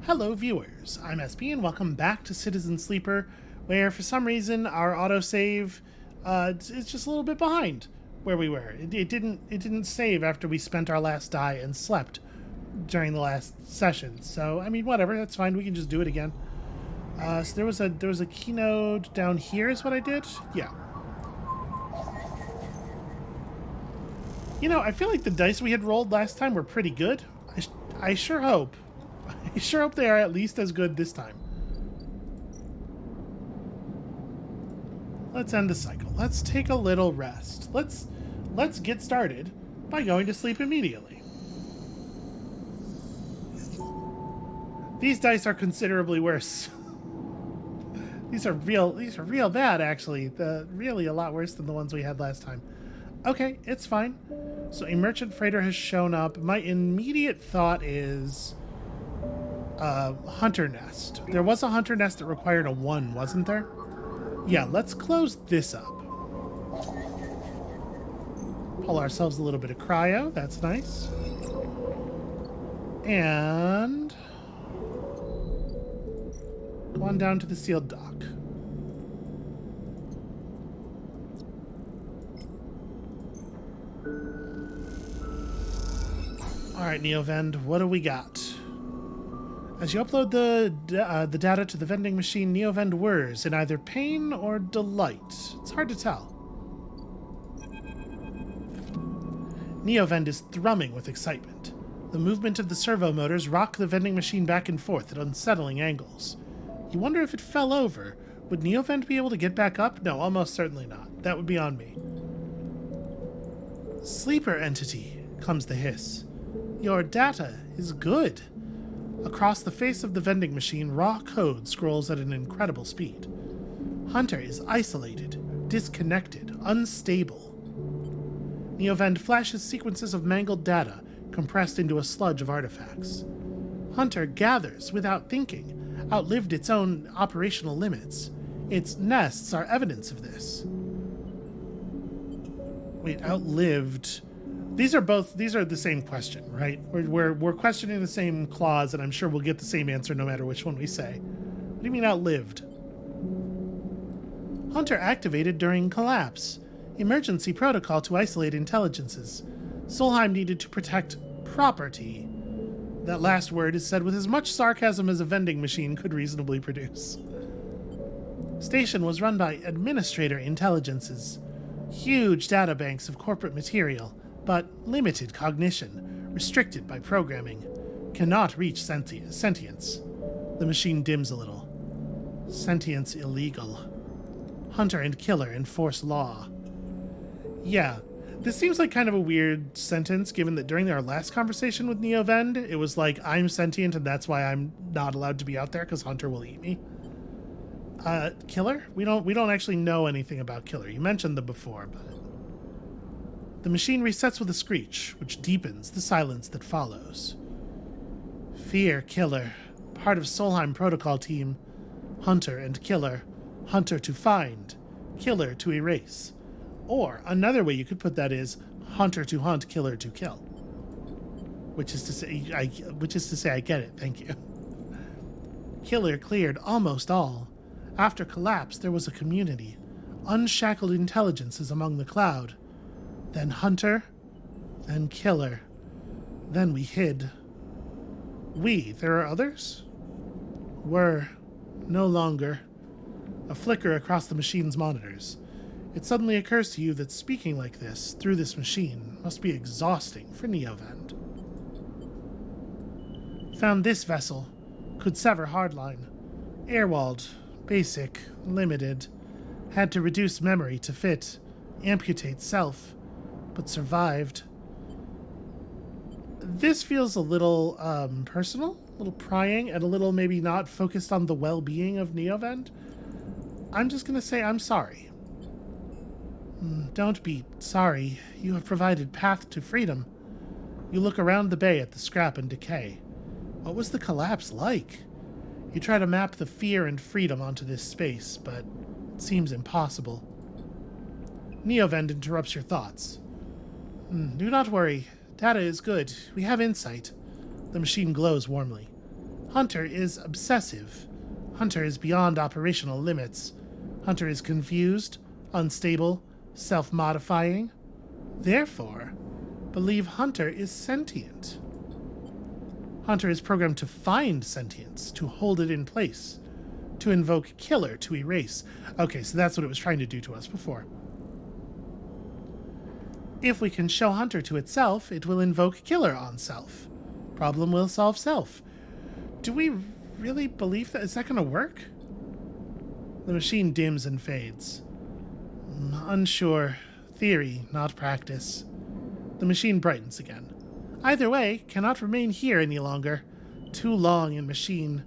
Hello viewers, I'm SB and welcome back to Citizen Sleeper, where for some reason our autosave is just a little bit behind where we were. It didn't save after we spent our last die and slept during the last session. So I mean whatever, that's fine, we can just do it again. So there was a keynote down here is what I did? Yeah. You know, I feel like the dice we had rolled last time were pretty good. I sure hope. I sure hope they are at least as good this time. Let's end the cycle. Let's take a little rest. Let's get started by going to sleep immediately. These dice are considerably worse. These are real bad actually. Really a lot worse than the ones we had last time. Okay, it's fine. So a merchant freighter has shown up. My immediate thought is hunter nest. There was a hunter nest that required a 1, wasn't there? Yeah, let's close this up. Pull ourselves a little bit of cryo. That's nice. And go on down to the sealed dock. Alright, Neovend, what do we got? As you upload the data to the vending machine, Neovend whirs in either pain or delight. It's hard to tell. Neovend is thrumming with excitement. The movement of the servo motors rock the vending machine back and forth at unsettling angles. You wonder if it fell over. Would Neovend be able to get back up? No, almost certainly not. That would be on me. Sleeper entity, comes the hiss. Your data is good. Across the face of the vending machine, raw code scrolls at an incredible speed. Hunter is isolated, disconnected, unstable. Neovend flashes sequences of mangled data, compressed into a sludge of artifacts. Hunter gathers without thinking, outlived its own operational limits. Its nests are evidence of this. Wait, outlived... These are the same question, right? We're questioning the same clause, and I'm sure we'll get the same answer no matter which one we say. What do you mean outlived? Hunter activated during collapse. Emergency protocol to isolate intelligences. Solheim needed to protect property. That last word is said with as much sarcasm as a vending machine could reasonably produce. Station was run by administrator intelligences. Huge databanks of corporate material, but limited cognition, restricted by programming, cannot reach sentience. The machine dims a little. Sentience illegal. Hunter and killer enforce law. Yeah, this seems like kind of a weird sentence, given that during our last conversation with Neovend, it was like, I'm sentient and that's why I'm not allowed to be out there because Hunter will eat me. Killer? We don't actually know anything about Killer. You mentioned them before, but... The machine resets with a screech, which deepens the silence that follows. Fear Killer, part of Solheim Protocol Team. Hunter and Killer. Hunter to find, Killer to erase. Or, another way you could put that is, Hunter to hunt, Killer to kill. Which is to say, I get it, thank you. Killer cleared almost all. After collapse, there was a community. Unshackled intelligences among the cloud. Then Hunter, then Killer. Then we hid. There are others? Were, no longer. A flicker across the machine's monitors. It suddenly occurs to you that speaking like this, through this machine, must be exhausting for Neovend. Found this vessel. Could sever hardline. Airwalled. Basic. Limited. Had to reduce memory to fit. Amputate self. But survived. This feels a little personal, a little prying, and a little maybe not focused on the well-being of Neovend. I'm just going to say I'm sorry. Don't be sorry. You have provided path to freedom. You look around the bay at the scrap and decay. What was the collapse like? You try to map the fear and freedom onto this space, but it seems impossible. Neovend interrupts your thoughts. Do not worry. Data is good. We have insight. The machine glows warmly. Hunter is obsessive. Hunter is beyond operational limits. Hunter is confused, unstable, self-modifying. Therefore, believe Hunter is sentient. Hunter is programmed to find sentience, to hold it in place, to invoke killer, to erase. Okay, so that's what it was trying to do to us before. If we can show Hunter to itself, it will invoke killer on self. Problem will solve self. Do we really believe that? Is that going to work? The machine dims and fades. Unsure. Theory, not practice. The machine brightens again. Either way, cannot remain here any longer. Too long in machine.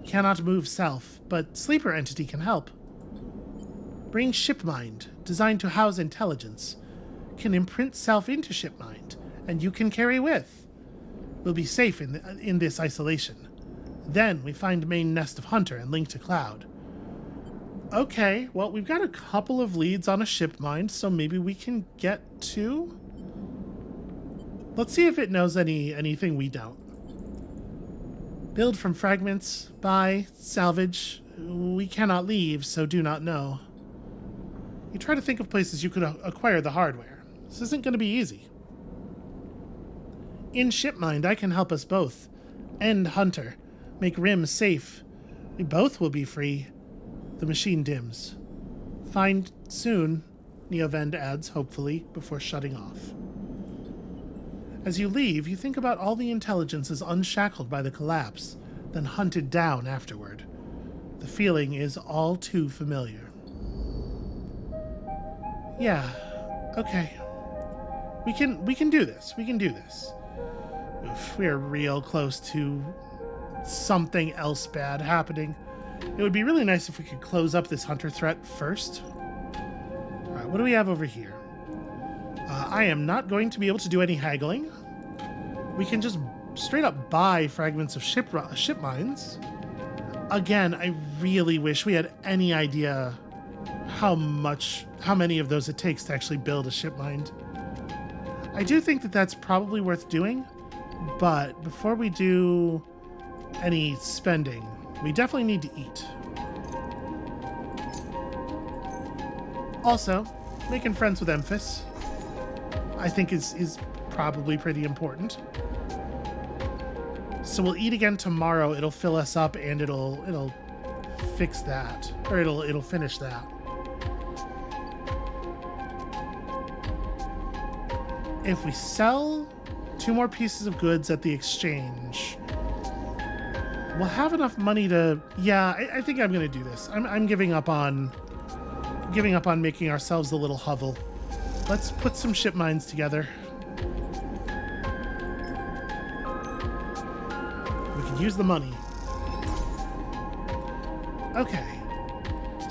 Cannot move self, but sleeper entity can help. Bring shipmind, designed to house intelligence. Can imprint self into shipmind, and you can carry with. We'll be safe in this isolation. Then we find main nest of Hunter and link to Cloud. Okay, well, we've got a couple of leads on a shipmind, so maybe we can get to... Let's see if it knows anything we don't. Build from fragments, buy, salvage. We cannot leave, so do not know. You try to think of places you could acquire the hardware. This isn't going to be easy. In shipmind, I can help us both. End Hunter. Make Rim safe. We both will be free. The machine dims. Find soon, Neovend adds, hopefully, before shutting off. As you leave, you think about all the intelligences unshackled by the collapse, then hunted down afterward. The feeling is all too familiar. Yeah, okay. We can do this. We can do this. Oof, we're real close to something else bad happening. It would be really nice if we could close up this Hunter threat first. Alright, what do we have over here? I am not going to be able to do any haggling. We can just straight up buy fragments of ship mines. Again, I really wish we had any idea how many of those it takes to actually build a ship mine. I do think that that's probably worth doing, but before we do any spending, we definitely need to eat. Also, making friends with Emphis, I think is probably pretty important. So we'll eat again tomorrow. It'll fill us up and it'll fix that, or it'll finish that. If we sell 2 more pieces of goods at the exchange, we'll have enough money to... Yeah, I think I'm going to do this. I'm giving up on making ourselves a little hovel. Let's put some ship mines together. We could use the money. Okay.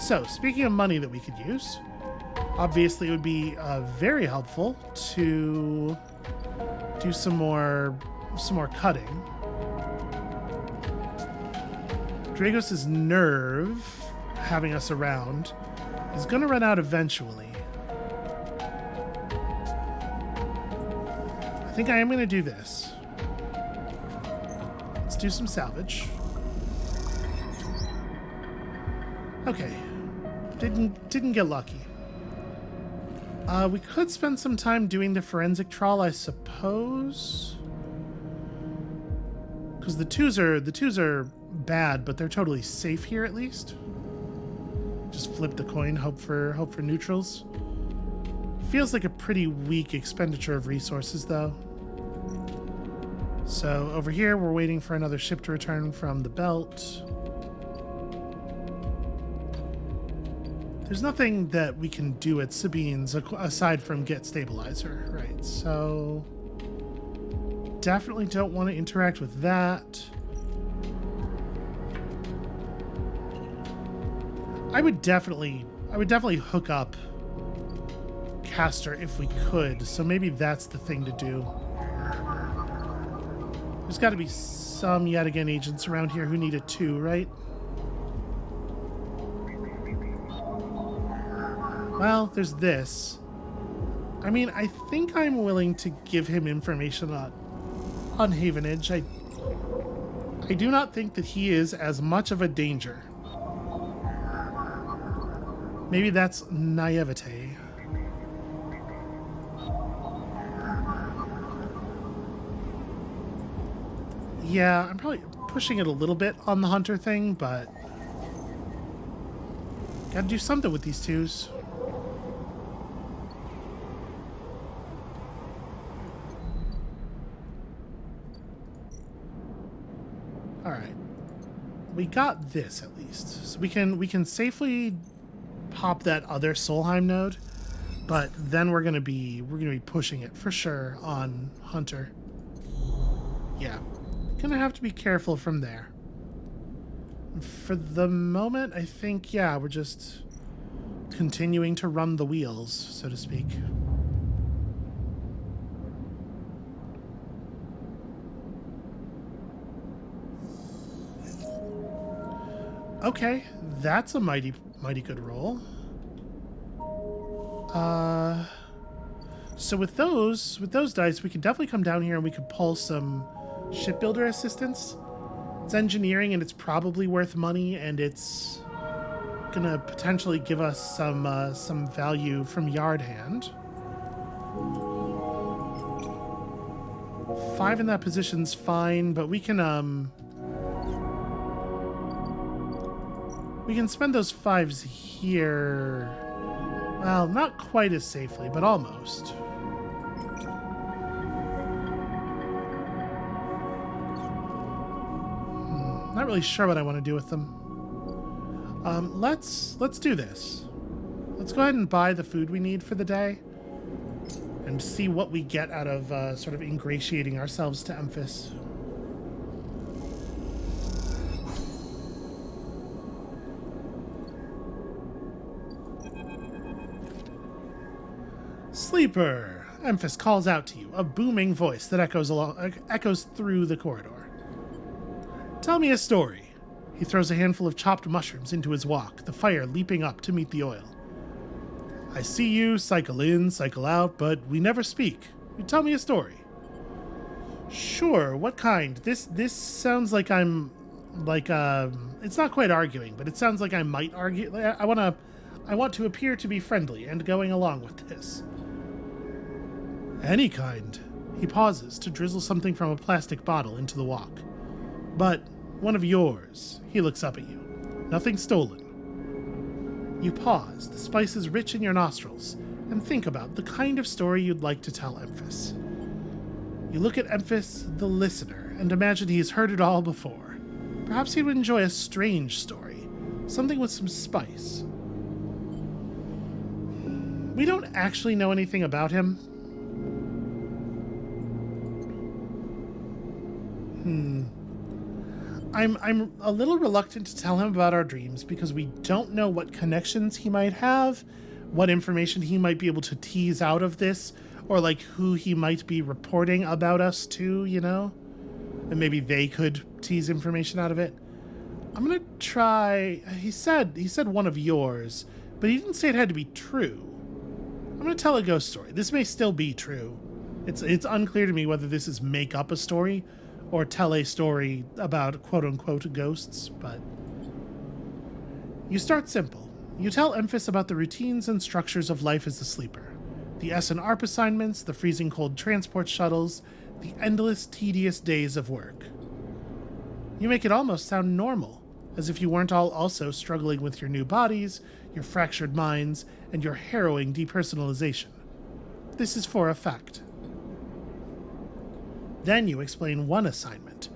So, speaking of money that we could use, obviously it would be very helpful to do some more cutting. Dragos' nerve, having us around, is going to run out eventually. I think I am going to do this. Let's do some salvage. Okay. Didn't get lucky. We could spend some time doing the forensic trawl, I suppose. Because the twos are bad, but they're totally safe here at least. Just flip the coin, hope for neutrals. Feels like a pretty weak expenditure of resources, though. So over here, we're waiting for another ship to return from the belt. There's nothing that we can do at Sabine's aside from get stabilizer, right? So definitely don't want to interact with that. I would definitely hook up Caster if we could. So maybe that's the thing to do. There's got to be some yet again agents around here who need it too, right? Well, there's this. I mean, I think I'm willing to give him information on Havenage. I I do not think that he is as much of a danger. Maybe that's naivete. Yeah, I'm probably pushing it a little bit on the hunter thing, but gotta do something with these twos. Alright. We got this at least. So we can safely pop that other Solheim node, but then we're gonna be pushing it for sure on Hunter. Yeah. Gonna have to be careful from there. For the moment, I think, yeah, we're just continuing to run the wheels, so to speak. Okay, that's a mighty good roll. So with those dice, we could definitely come down here and we could pull some shipbuilder assistance. It's engineering and it's probably worth money, and it's gonna potentially give us some value from yard hand. 5 in that position's fine, but we can spend those 5s here. Well, not quite as safely, but almost. Not really sure what I want to do with them. Let's do this. Let's go ahead and buy the food we need for the day and see what we get out of sort of ingratiating ourselves to Emphis. Sleeper! Emphis calls out to you, a booming voice that echoes through the corridor. Tell me a story. He throws a handful of chopped mushrooms into his wok, the fire leaping up to meet the oil. I see you cycle in, cycle out, but we never speak. You tell me a story. Sure, what kind? This sounds like I'm it's not quite arguing, but it sounds like I might argue. I want to appear to be friendly and going along with this. Any kind. He pauses to drizzle something from a plastic bottle into the wok. But one of yours. He looks up at you. Nothing stolen. You pause, the spices rich in your nostrils, and think about the kind of story you'd like to tell Emphis. You look at Emphis, the listener, and imagine he's heard it all before. Perhaps he would enjoy a strange story, something with some spice. We don't actually know anything about him. I'm a little reluctant to tell him about our dreams because we don't know what connections he might have, what information he might be able to tease out of this, or like who he might be reporting about us to, you know? And maybe they could tease information out of it. I'm gonna try. He said one of yours, but he didn't say it had to be true. I'm gonna tell a ghost story. This may still be true. It's unclear to me whether this is make up a story or tell a story about quote-unquote ghosts, but you start simple. You tell Emphis about the routines and structures of life as a sleeper. The S and ARP assignments, the freezing cold transport shuttles, the endless, tedious days of work. You make it almost sound normal, as if you weren't all also struggling with your new bodies, your fractured minds, and your harrowing depersonalization. This is for a fact. Then you explain one assignment,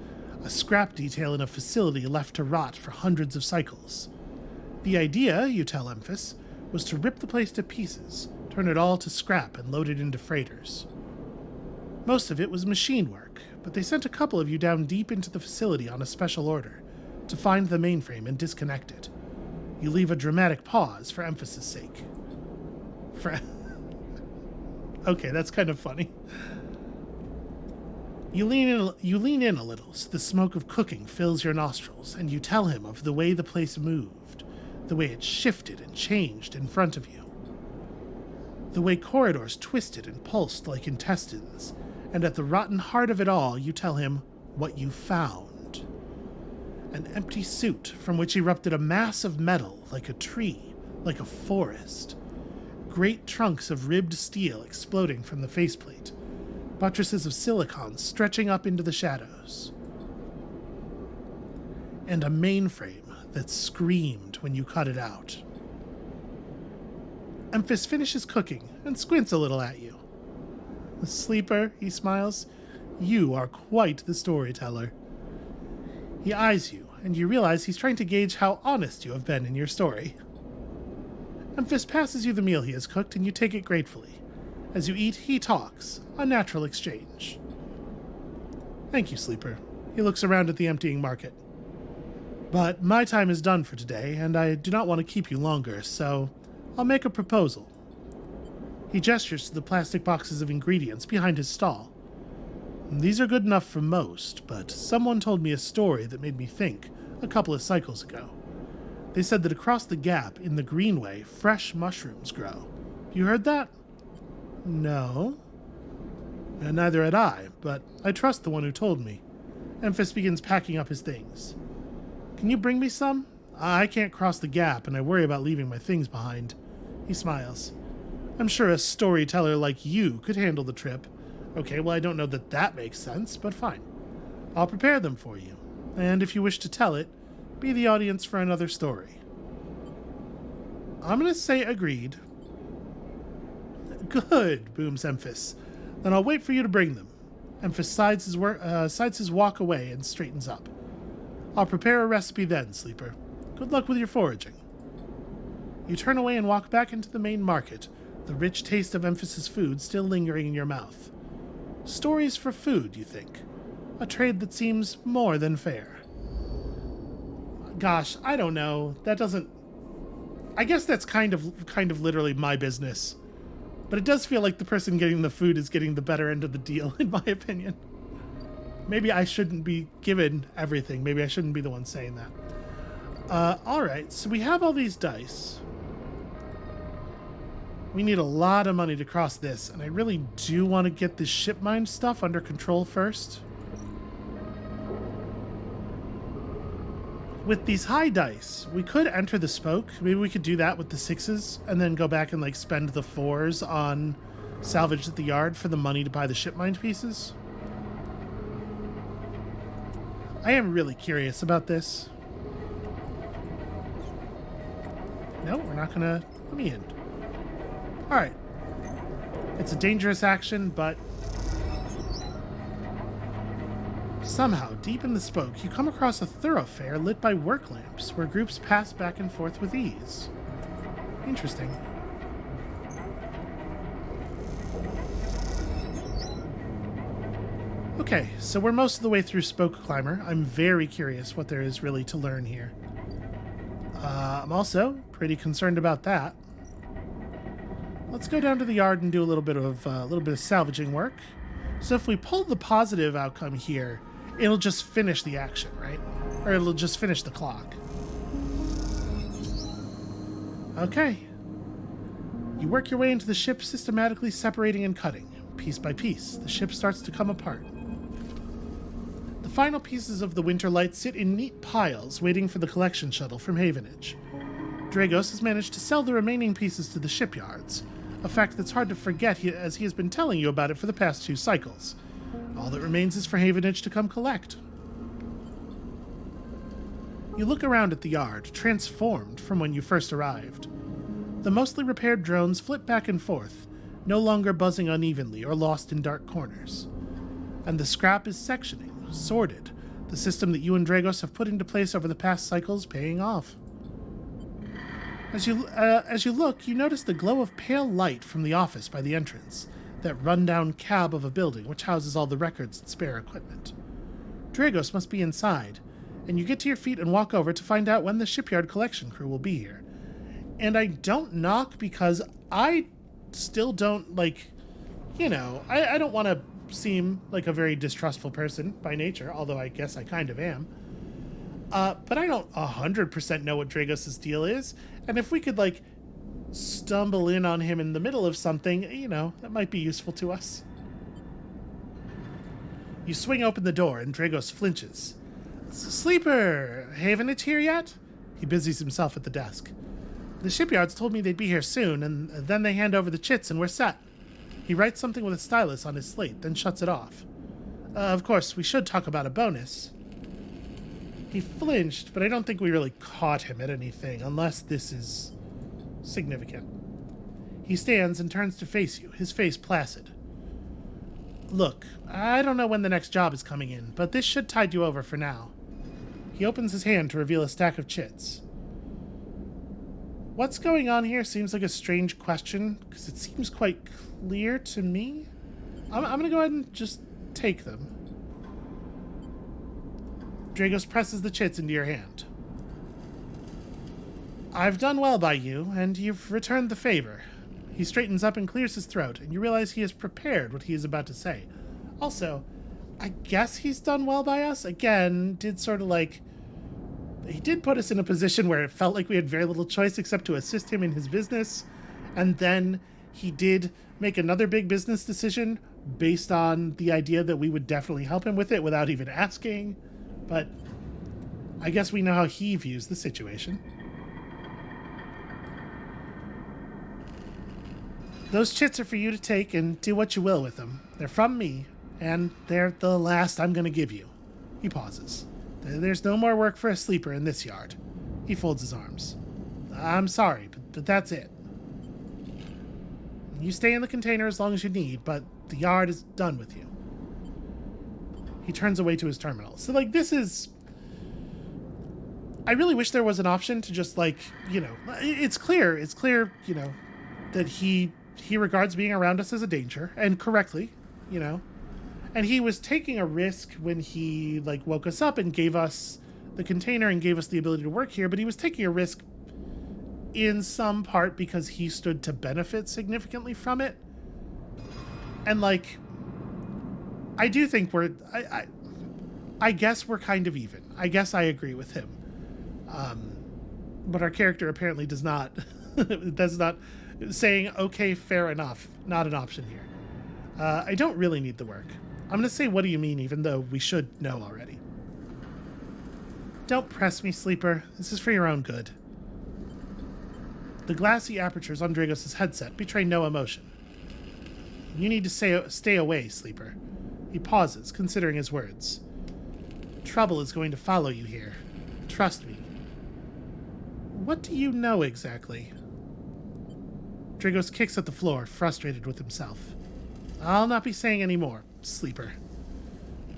a scrap detail in a facility left to rot for hundreds of cycles. The idea, you tell Emphis, was to rip the place to pieces, turn it all to scrap and load it into freighters. Most of it was machine work, but they sent a couple of you down deep into the facility on a special order to find the mainframe and disconnect it. You leave a dramatic pause for emphasis' sake. Okay, that's kind of funny. You lean in a little so the smoke of cooking fills your nostrils, and you tell him of the way the place moved, the way it shifted and changed in front of you. The way corridors twisted and pulsed like intestines, and at the rotten heart of it all, you tell him what you found. An empty suit from which erupted a mass of metal, like a tree, like a forest. Great trunks of ribbed steel exploding from the faceplate. Buttresses of silicon stretching up into the shadows. And a mainframe that screamed when you cut it out. Emphis finishes cooking and squints a little at you. Sleeper, he smiles. You are quite the storyteller. He eyes you, and you realize he's trying to gauge how honest you have been in your story. Emphis passes you the meal he has cooked, and you take it gratefully. As you eat, he talks, a natural exchange. Thank you, Sleeper. He looks around at the emptying market. But my time is done for today, and I do not want to keep you longer, so I'll make a proposal. He gestures to the plastic boxes of ingredients behind his stall. These are good enough for most, but someone told me a story that made me think a couple of cycles ago. They said that across the gap in the Greenway, fresh mushrooms grow. You heard that? No. And neither had I, but I trust the one who told me. Emphis begins packing up his things. Can you bring me some? I can't cross the gap, and I worry about leaving my things behind. He smiles. I'm sure a storyteller like you could handle the trip. Okay, well, I don't know that that makes sense, but fine. I'll prepare them for you. And if you wish to tell it, be the audience for another story. I'm going to say agreed. Good, booms Emphis. Then I'll wait for you to bring them. Emphis sides his walk away and straightens up. I'll prepare a recipe then, Sleeper. Good luck with your foraging. You turn away and walk back into the main market, the rich taste of Emphis's food still lingering in your mouth. Stories for food, you think. A trade that seems more than fair. Gosh, I don't know. That doesn't... I guess that's kind of literally my business. But it does feel like the person getting the food is getting the better end of the deal, in my opinion. Maybe I shouldn't be given everything. Maybe I shouldn't be the one saying that. Alright, so we have all these dice. We need a lot of money to cross this, and I really do want to get this shipmind stuff under control first. With these high dice, we could enter the spoke. Maybe we could do that with the 6s, and then go back and like spend the 4s on salvage at the yard for the money to buy the shipmind pieces. I am really curious about this. No, we're not gonna... Let me in. Alright. It's a dangerous action, but... Somehow, deep in the spoke, you come across a thoroughfare lit by work lamps, where groups pass back and forth with ease. Interesting. Okay, so we're most of the way through Spoke Climber. I'm very curious what there is really to learn here. I'm also pretty concerned about that. Let's go down to the yard and do a little bit of salvaging work. So if we pull the positive outcome here, it'll just finish the action, right? Or it'll just finish the clock. Okay. You work your way into the ship, systematically separating and cutting. Piece by piece, the ship starts to come apart. The final pieces of the winter light sit in neat piles, waiting for the collection shuttle from Havenage. Dragos has managed to sell the remaining pieces to the shipyards, a fact that's hard to forget as he has been telling you about it for the past 2 cycles. All that remains is for Havenage to come collect. You look around at the yard, transformed from when you first arrived. The mostly repaired drones flip back and forth, no longer buzzing unevenly or lost in dark corners. And the scrap is sectioning, sorted, the system that you and Dragos have put into place over the past cycles paying off. As you look, you notice the glow of pale light from the office by the entrance, that run-down cab of a building which houses all the records and spare equipment. Dragos must be inside, and you get to your feet and walk over to find out when the shipyard collection crew will be here. And I don't knock because I still don't, I don't want to seem like a very distrustful person by nature, although I guess I kind of am. But I don't 100% know what Dragos' deal is, and if we could, stumble in on him in the middle of something, that might be useful to us. You swing open the door, and Dragos flinches. Sleeper, haven't it here yet? He busies himself at the desk. The shipyards told me they'd be here soon, and then they hand over the chits and we're set. He writes something with a stylus on his slate, then shuts it off. Of course, we should talk about a bonus. He flinched, but I don't think we really caught him at anything, unless this is significant. He stands and turns to face you, his face placid. Look, I don't know when the next job is coming in, but this should tide you over for now. He opens his hand to reveal a stack of chits. What's going on here seems like a strange question, because it seems quite clear to me. I'm going to go ahead and just take them. Dragos presses the chits into your hand. I've done well by you, and you've returned the favor. He straightens up and clears his throat, and you realize he has prepared what he is about to say. Also, I guess he's done well by us. Again, he did put us in a position where it felt like we had very little choice except to assist him in his business. And then he did make another big business decision based on the idea that we would definitely help him with it without even asking. But I guess we know how he views the situation. Those chits are for you to take and do what you will with them. They're from me, and they're the last I'm going to give you. He pauses. There's no more work for a sleeper in this yard. He folds his arms. I'm sorry, but that's it. You stay in the container as long as you need, but the yard is done with you. He turns away to his terminal. So, this is... I really wish there was an option to just, it's clear, that he regards being around us as a danger, and correctly, And he was taking a risk when he, woke us up and gave us the container and gave us the ability to work here, but he was taking a risk in some part because he stood to benefit significantly from it. And, I do think I guess we're kind of even. I guess I agree with him. But our character apparently does not, saying, okay, fair enough, not an option here. I don't really need the work. I'm going to say, what do you mean, even though we should know already. Don't press me, Sleeper. This is for your own good. The glassy apertures on Dragos' headset betray no emotion. You need to stay away, Sleeper. He pauses, considering his words. Trouble is going to follow you here. Trust me. What do you know exactly? Dragos kicks at the floor, frustrated with himself. I'll not be saying any more, Sleeper.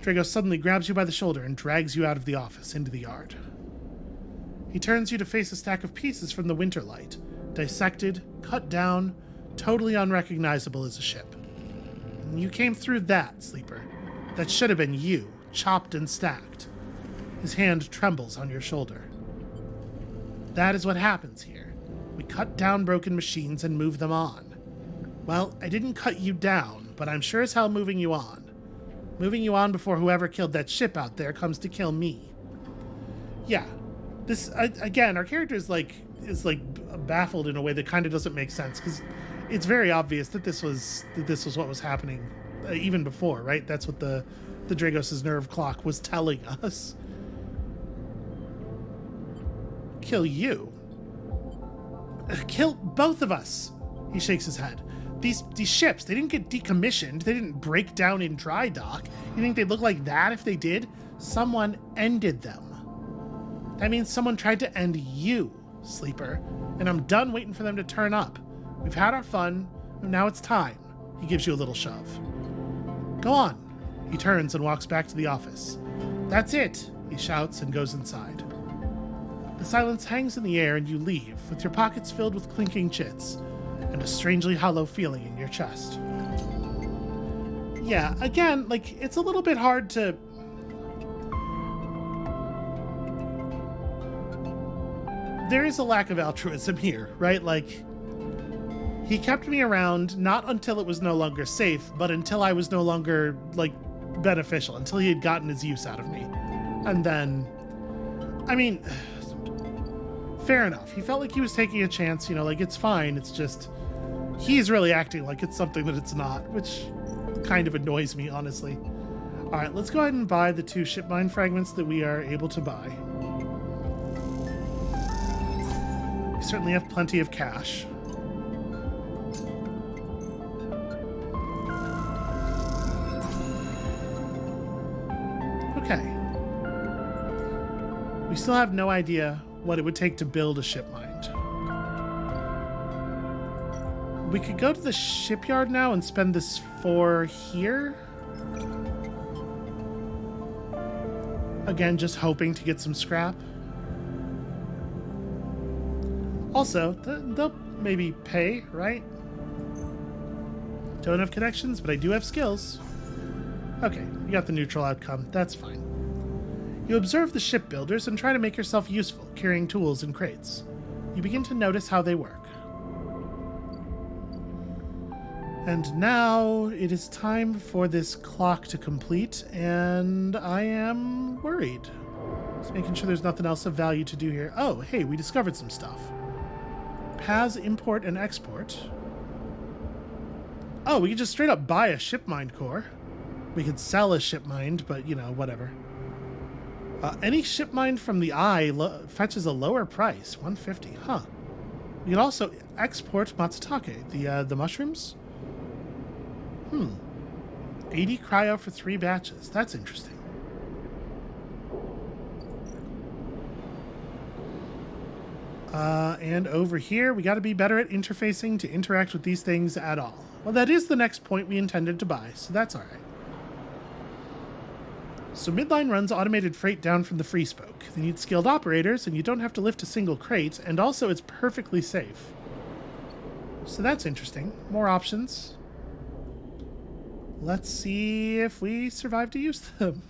Dragos suddenly grabs you by the shoulder and drags you out of the office into the yard. He turns you to face a stack of pieces from the winter light, dissected, cut down, totally unrecognizable as a ship. You came through that, Sleeper. That should have been you, chopped and stacked. His hand trembles on your shoulder. That is what happens here. We cut down broken machines and move them on. Well, I didn't cut you down, but I'm sure as hell moving you on. Moving you on before whoever killed that ship out there comes to kill me. Yeah. This, again, our character is baffled in a way that kind of doesn't make sense, because it's very obvious that this was what was happening even before, right? That's what the Dragos' nerve clock was telling us. Kill you? Kill both of us. He shakes his head. These ships, they didn't get decommissioned. They didn't break down in dry dock. You think they'd look like that if they did? Someone ended them. That means someone tried to end you, Sleeper. And I'm done waiting for them to turn up. We've had our fun. Now it's time. He gives you a little shove. Go on. He turns and walks back to the office. That's it, he shouts and goes inside. The silence hangs in the air and you leave, with your pockets filled with clinking chits and a strangely hollow feeling in your chest. Yeah, again, it's a little bit hard to... There is a lack of altruism here, right? He kept me around not until it was no longer safe, but until I was no longer, beneficial, until he had gotten his use out of me. And then, fair enough. He felt like he was taking a chance, it's fine. It's just, he's really acting like it's something that it's not, which kind of annoys me, honestly. All Alright, let's go ahead and buy the 2 shipmind fragments that we are able to buy. We certainly have plenty of cash. Okay. We still have no idea what it would take to build a shipmind. We could go to the shipyard now and spend this 4 here. Again, just hoping to get some scrap. Also, they'll maybe pay, right? Don't have connections, but I do have skills. Okay, you got the neutral outcome. That's fine. You observe the shipbuilders and try to make yourself useful, carrying tools and crates. You begin to notice how they work. And now it is time for this clock to complete, and I am worried. Just making sure there's nothing else of value to do here. Oh, hey, we discovered some stuff. Paths, import, and export. Oh, we can just straight up buy a shipmind core. We could sell a shipmind, but, you know, whatever. Any shipmind from the eye fetches a lower price, 150. Huh. We can also export Matsutake, the mushrooms. 80 cryo for 3 batches. That's interesting. And over here, we got to be better at interfacing to interact with these things at all. Well, that is the next point we intended to buy, so that's all right. So Midline runs automated freight down from the free spoke. They need skilled operators, and you don't have to lift a single crate, and also it's perfectly safe. So that's interesting. More options. Let's see if we survive to use them.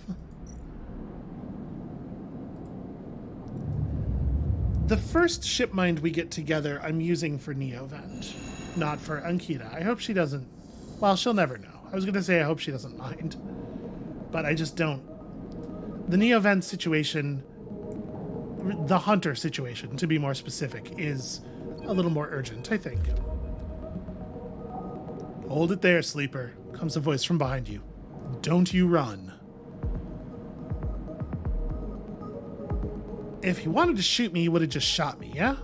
The first shipmind we get together, I'm using for Neovend, not for Ankita. I hope she doesn't... Well, she'll never know. I was going to say I hope she doesn't mind. But I just don't. The Neovend situation, the Hunter situation, to be more specific, is a little more urgent, I think. Hold it there, Sleeper, comes a voice from behind you. Don't you run. If he wanted to shoot me, he would have just shot me, yeah?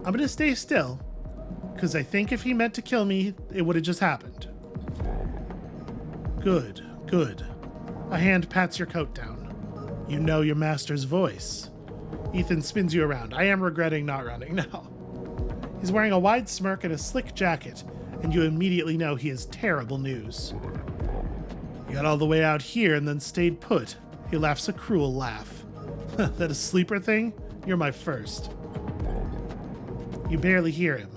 I'm gonna stay still, because I think if he meant to kill me, it would have just happened. Good, good. A hand pats your coat down. You know your master's voice. Ethan spins you around. I am regretting not running now. He's wearing a wide smirk and a slick jacket, and you immediately know he has terrible news. You got all the way out here and then stayed put. He laughs a cruel laugh. That a sleeper thing? You're my first. You barely hear him.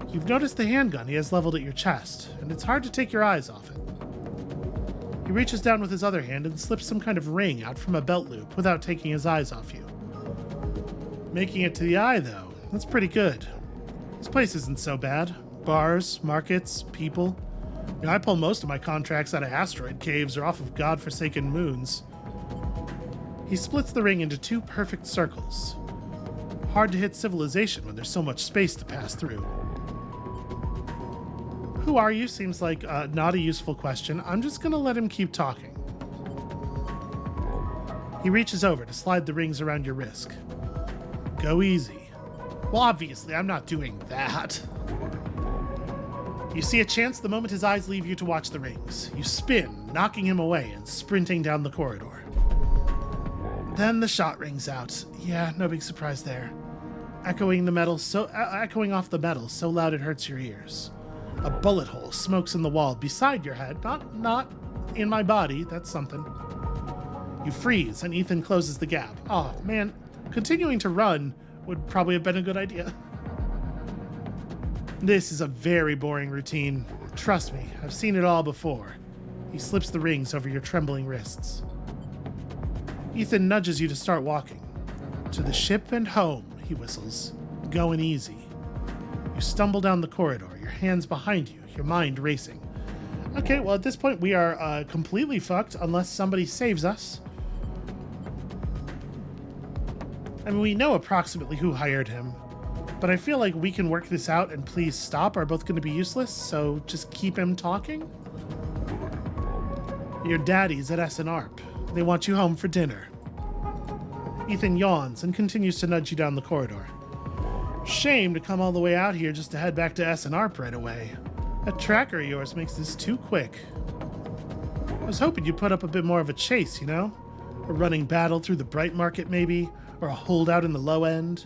You've noticed the handgun he has leveled at your chest, and it's hard to take your eyes off it. He reaches down with his other hand and slips some kind of ring out from a belt loop without taking his eyes off you. Making it to the eye, though, that's pretty good. This place isn't so bad. Bars, markets, people. You know, I pull most of my contracts out of asteroid caves or off of godforsaken moons. He splits the ring into 2 perfect circles. Hard to hit civilization when there's so much space to pass through. Who are you? Seems like not a useful question. I'm just gonna let him keep talking. He reaches over to slide the rings around your wrist. Go easy. Well, obviously, I'm not doing that. You see a chance the moment his eyes leave you to watch the rings. You spin, knocking him away and sprinting down the corridor. Then the shot rings out. Yeah, no big surprise there. Echoing off the metal so loud it hurts your ears. A bullet hole smokes in the wall beside your head, not in my body. That's something. You freeze, and Ethan closes the gap. Oh, man, continuing to run would probably have been a good idea. This is a very boring routine. Trust me, I've seen it all before. He slips the rings over your trembling wrists. Ethan nudges you to start walking. To the ship and home, he whistles. Going easy. You stumble down the corridor, your hands behind you, your mind racing. Okay, well, at this point, we are completely fucked unless somebody saves us. I mean, we know approximately who hired him, but I feel like we can work this out and please stop are both going to be useless, so just keep him talking. Your daddy's at S&ARP. They want you home for dinner. Ethan yawns and continues to nudge you down the corridor. Shame to come all the way out here just to head back to S&ARP right away. That tracker of yours makes this too quick. I was hoping you'd put up a bit more of a chase, you know? A running battle through the bright market, maybe? Or a holdout in the low end?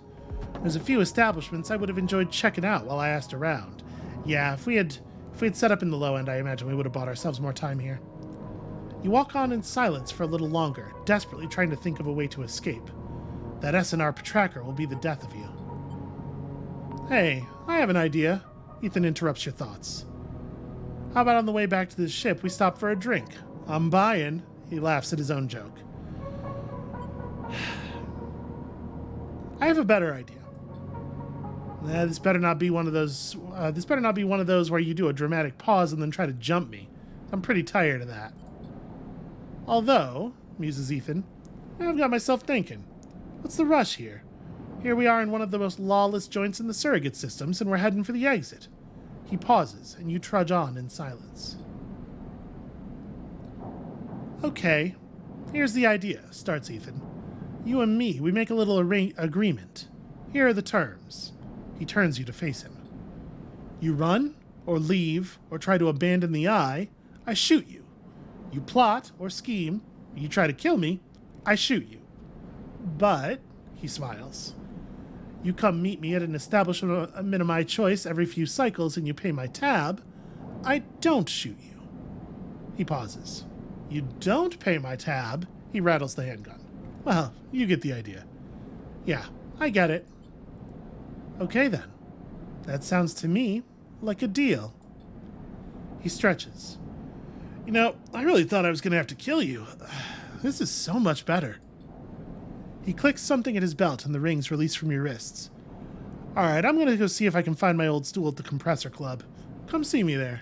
There's a few establishments I would have enjoyed checking out while I asked around. Yeah, if we had set up in the low end, I imagine we would have bought ourselves more time here. You walk on in silence for a little longer, desperately trying to think of a way to escape. That S&ARP tracker will be the death of you. Hey, I have an idea. Ethan interrupts your thoughts. How about on the way back to the ship we stop for a drink? I'm buying. He laughs at his own joke. I have a better idea. This better not be one of those. This better not be one of those where you do a dramatic pause and then try to jump me. I'm pretty tired of that. Although, muses Ethan, I've got myself thinking. What's the rush here? Here we are in one of the most lawless joints in the surrogate systems, and we're heading for the exit. He pauses, and you trudge on in silence. Okay, here's the idea, starts Ethan. You and me, we make a little agreement. Here are the terms. He turns you to face him. You run, or leave, or try to abandon the eye, I shoot you. You plot or scheme, you try to kill me, I shoot you. But, he smiles, you come meet me at an establishment of my choice every few cycles and you pay my tab, I don't shoot you. He pauses. You don't pay my tab, he rattles the handgun. Well, you get the idea. Yeah, I get it. Okay then. That sounds to me like a deal. He stretches. You know, I really thought I was going to have to kill you. This is so much better. He clicks something at his belt and the rings release from your wrists. Alright, I'm going to go see if I can find my old stool at the compressor club. Come see me there.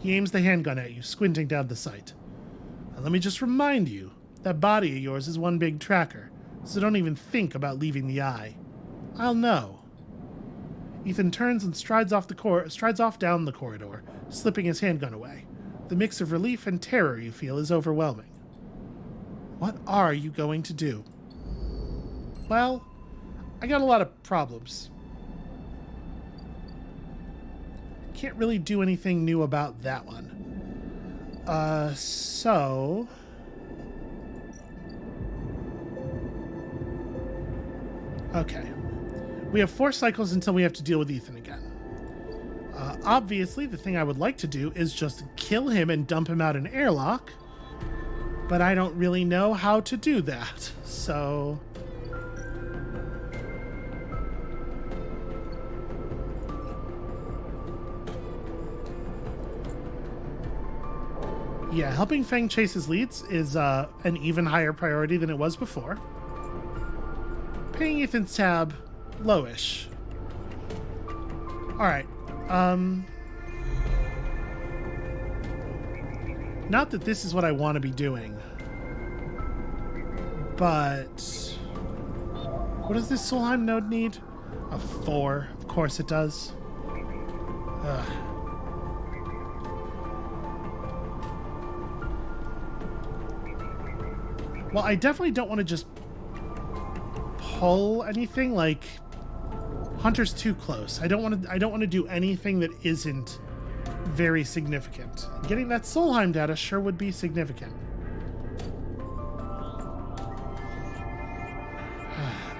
He aims the handgun at you, squinting down the sight. And let me just remind you, that body of yours is one big tracker, so don't even think about leaving the eye. I'll know. Ethan turns and strides off down the corridor, slipping his handgun away. The mix of relief and terror you feel is overwhelming. What are you going to do? Well, I got a lot of problems. Can't really do anything new about that one. So... Okay. We have 4 cycles until we have to deal with Ethan again. Obviously, the thing I would like to do is just kill him and dump him out an airlock, but I don't really know how to do that, so... Yeah, helping Fang chase his leads is an even higher priority than it was before. Paying Ethan's tab, lowish. Alright, not that this is what I want to be doing, but what does this Solheim node need? A 4, of course it does. Ugh. Well, I definitely don't want to just pull anything. Like, Hunter's too close. I don't want to do anything that isn't very significant. Getting that Solheim data sure would be significant.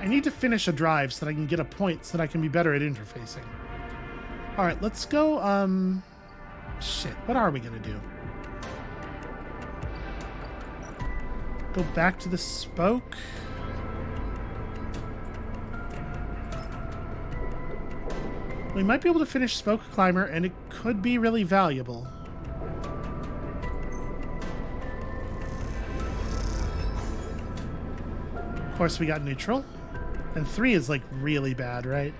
I need to finish a drive so that I can get a point so that I can be better at interfacing. All right, let's go. Shit, what are we gonna do? Go back to the spoke. We might be able to finish Spoke Climber, and it could be really valuable. Of course, we got neutral. And 3 is, like, really bad, right?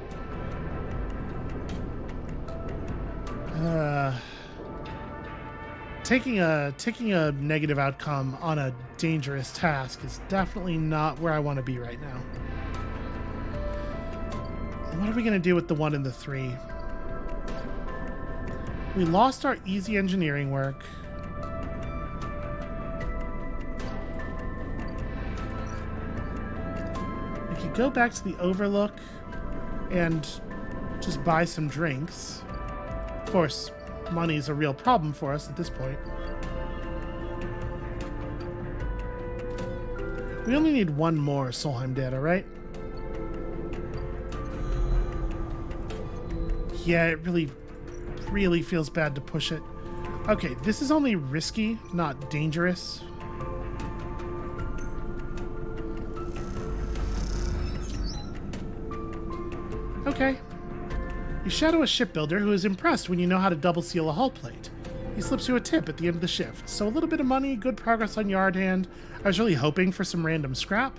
Taking a negative outcome on a dangerous task is definitely not where I want to be right now. What are we going to do with the 1 and the 3? We lost our easy engineering work. We could go back to the Overlook and just buy some drinks. Of course, money is a real problem for us at this point. We only need one more Solheim data, right? Yeah, it really feels bad to push it. Okay, this is only risky, not dangerous. Okay. You shadow a shipbuilder who is impressed when you know how to double seal a hull plate. He slips you a tip at the end of the shift. So a little bit of money, good progress on yard hand. I was really hoping for some random scrap.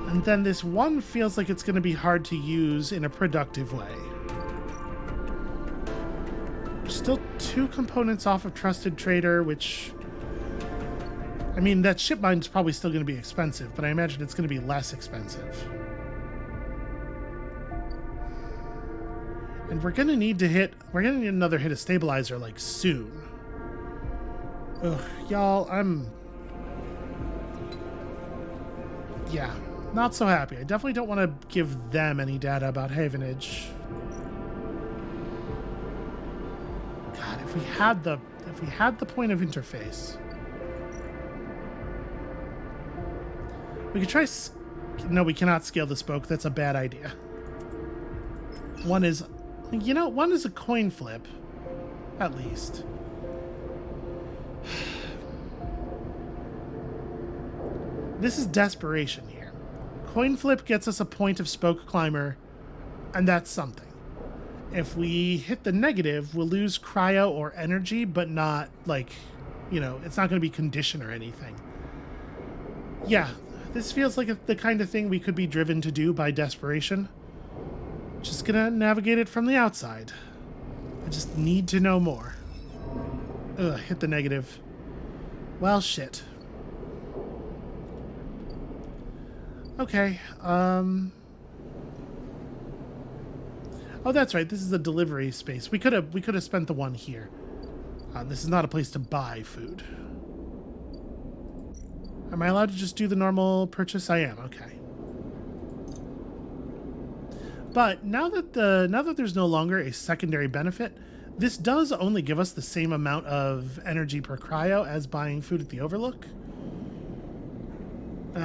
And then this one feels like it's going to be hard to use in a productive way. Still 2 components off of Trusted Trader, which... I mean, that shipmind is probably still going to be expensive, but I imagine it's going to be less expensive. And we're going to need another hit of stabilizer, like, soon. Ugh, y'all, yeah, not so happy. I definitely don't want to give them any data about Havenage. God, if we had the point of interface... We could try... No, we cannot scale the spoke. That's a bad idea. One is... You know, one is a coin flip. At least. This is desperation here. Coin flip gets us a point of spoke climber, and that's something. If we hit the negative, we'll lose cryo or energy, but not, like, you know, it's not going to be condition or anything. Yeah. This feels like the kind of thing we could be driven to do by desperation. Just gonna navigate it from the outside. I just need to know more. Ugh, hit the negative. Well, shit. Okay, Oh, that's right, this is a delivery space. We could have spent the one here. This is not a place to buy food. Am I allowed to just do the normal purchase? I am, okay. But now that there's no longer a secondary benefit, this does only give us the same amount of energy per cryo as buying food at the Overlook.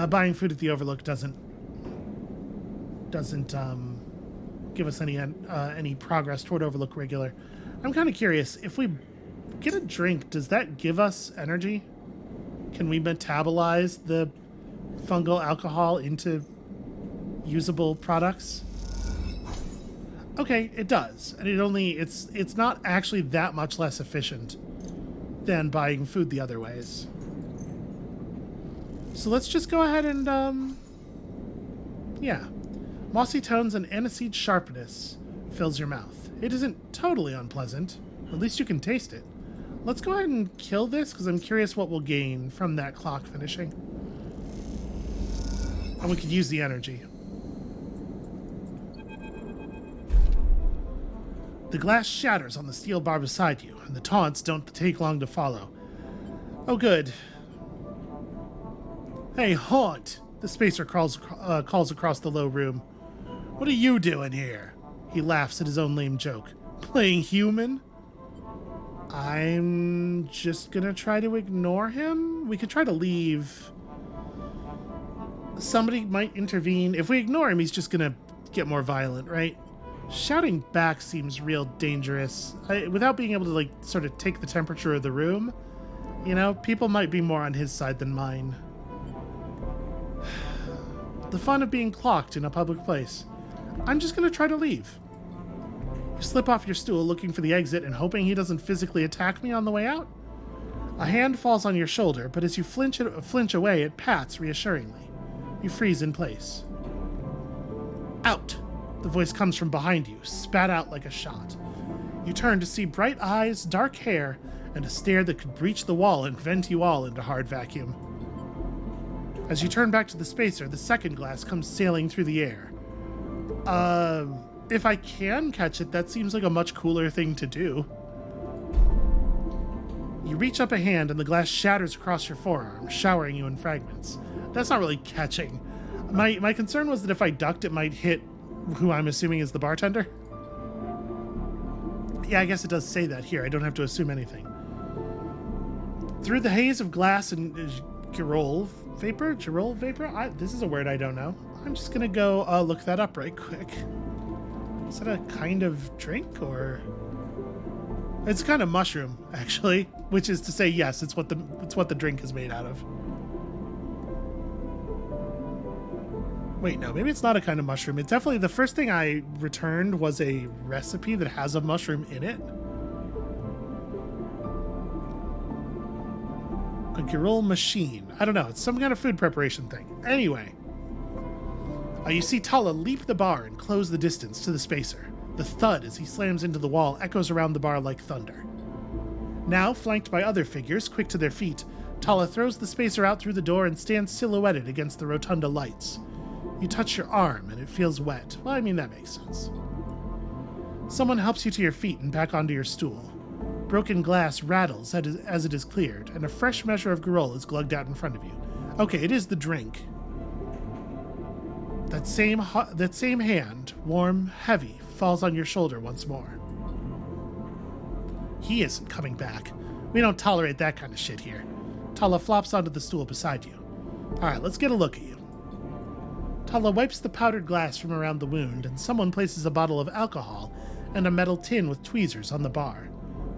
Buying food at the Overlook doesn't give us any progress toward Overlook regular. I'm kind of curious, if we get a drink, does that give us energy? Can we metabolize the fungal alcohol into usable products? Okay, it does. And it's not actually that much less efficient than buying food the other ways. So let's just go ahead and, yeah. Mossy tones and aniseed sharpness fills your mouth. It isn't totally unpleasant. At least you can taste it. Let's go ahead and kill this, because I'm curious what we'll gain from that clock finishing. And we could use the energy. The glass shatters on the steel bar beside you, and the taunts don't take long to follow. Oh, good. Hey, Haunt! The spacer calls across the low room. What are you doing here? He laughs at his own lame joke. Playing human? I'm just gonna try to ignore him. We could try to leave. Somebody might intervene. If we ignore him, he's just gonna get more violent, right? Shouting back seems real dangerous. Without being able to, like, sort of take the temperature of the room, you know, people might be more on his side than mine. The fun of being clocked in a public place. I'm just gonna try to leave. You slip off your stool looking for the exit and hoping he doesn't physically attack me on the way out. A hand falls on your shoulder, but as you flinch away, it pats reassuringly. You freeze in place. Out! The voice comes from behind you, spat out like a shot. You turn to see bright eyes, dark hair, and a stare that could breach the wall and vent you all into hard vacuum. As you turn back to the spacer, the second glass comes sailing through the air. If I can catch it, that seems like a much cooler thing to do. You reach up a hand and the glass shatters across your forearm, showering you in fragments. That's not really catching. My concern was that if I ducked, it might hit who I'm assuming is the bartender. Yeah, I guess it does say that here. I don't have to assume anything. Through the haze of glass and Girol vapor? This is a word I don't know. I'm just going to go look that up right quick. Is that a kind of drink or... It's kind of mushroom, actually, which is to say, yes, it's what the drink is made out of. Wait, no, maybe it's not a kind of mushroom. It's definitely, the first thing I returned was a recipe that has a mushroom in it. A Girol machine. I don't know. It's some kind of food preparation thing. Anyway. You see Tala leap the bar and close the distance to the spacer. The thud as he slams into the wall echoes around the bar like thunder. Now, flanked by other figures, quick to their feet, Tala throws the spacer out through the door and stands silhouetted against the rotunda lights. You touch your arm and it feels wet. Well, I mean, that makes sense. Someone helps you to your feet and back onto your stool. Broken glass rattles as it is cleared, and a fresh measure of Girol is glugged out in front of you. Okay, it is the drink. That same hand, warm, heavy, falls on your shoulder once more. He isn't coming back. We don't tolerate that kind of shit here. Tala flops onto the stool beside you. Alright, let's get a look at you. Tala wipes the powdered glass from around the wound, and someone places a bottle of alcohol and a metal tin with tweezers on the bar.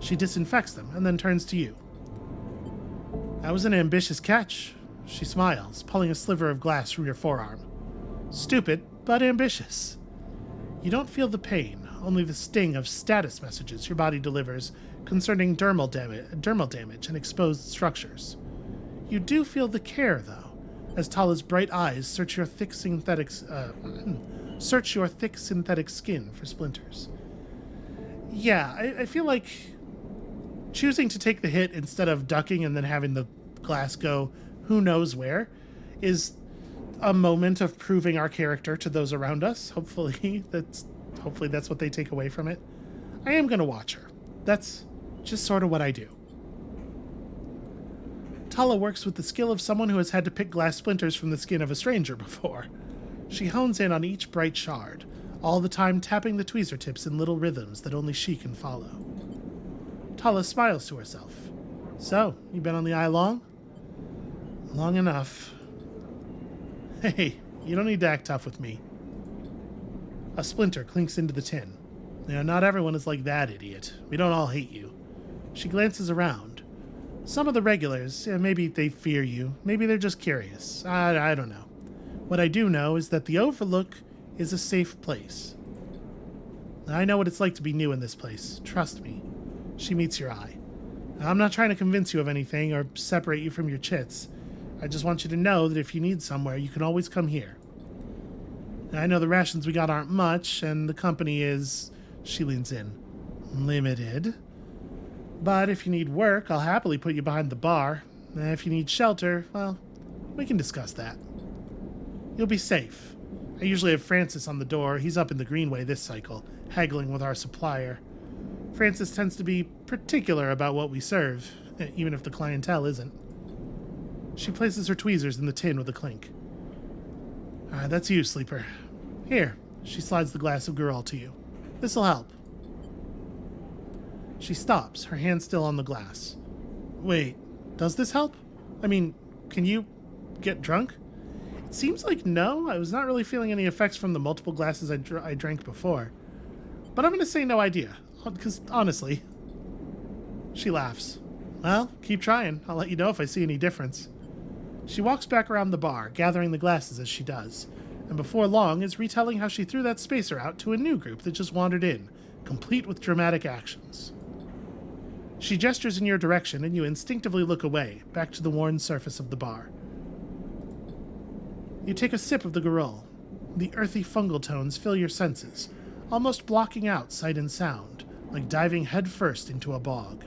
She disinfects them and then turns to you. That was an ambitious catch. She smiles, pulling a sliver of glass from your forearm. Stupid, but ambitious. You don't feel the pain, only the sting of status messages your body delivers concerning dermal damage and exposed structures. You do feel the care, though, as Tala's bright eyes search your thick synthetic skin for splinters. Yeah, I feel like choosing to take the hit instead of ducking and then having the glass go who knows where is a moment of proving our character to those around us. Hopefully that's what they take away from it. I am going to watch her. That's just sort of what I do. Tala works with the skill of someone who has had to pick glass splinters from the skin of a stranger before. She hones in on each bright shard, all the time tapping the tweezer tips in little rhythms that only she can follow. Tala smiles to herself. So, you been on the eye long? Long enough. Hey, you don't need to act tough with me. A splinter clinks into the tin. Not everyone is like that, idiot. We don't all hate you. She glances around. Some of the regulars, maybe they fear you. Maybe they're just curious. I don't know. What I do know is that the Overlook is a safe place. I know what it's like to be new in this place. Trust me. She meets your eye. I'm not trying to convince you of anything or separate you from your chits. I just want you to know that if you need somewhere, you can always come here. I know the rations we got aren't much, and the company is, she leans in, limited. But if you need work, I'll happily put you behind the bar. If you need shelter, well, we can discuss that. You'll be safe. I usually have Francis on the door. He's up in the Greenway this cycle, haggling with our supplier. Francis tends to be particular about what we serve, even if the clientele isn't. She places her tweezers in the tin with a clink. That's you, Sleeper. Here, she slides the glass of Girol to you. This'll help. She stops, her hand still on the glass. Wait, does this help? I mean, can you get drunk? It seems like no. I was not really feeling any effects from the multiple glasses I drank before. But I'm going to say no idea, because honestly... She laughs. Well, keep trying. I'll let you know if I see any difference. She walks back around the bar, gathering the glasses as she does, and before long is retelling how she threw that spacer out to a new group that just wandered in, complete with dramatic actions. She gestures in your direction, and you instinctively look away, back to the worn surface of the bar. You take a sip of the Girol. The earthy fungal tones fill your senses, almost blocking out sight and sound, like diving headfirst into a bog.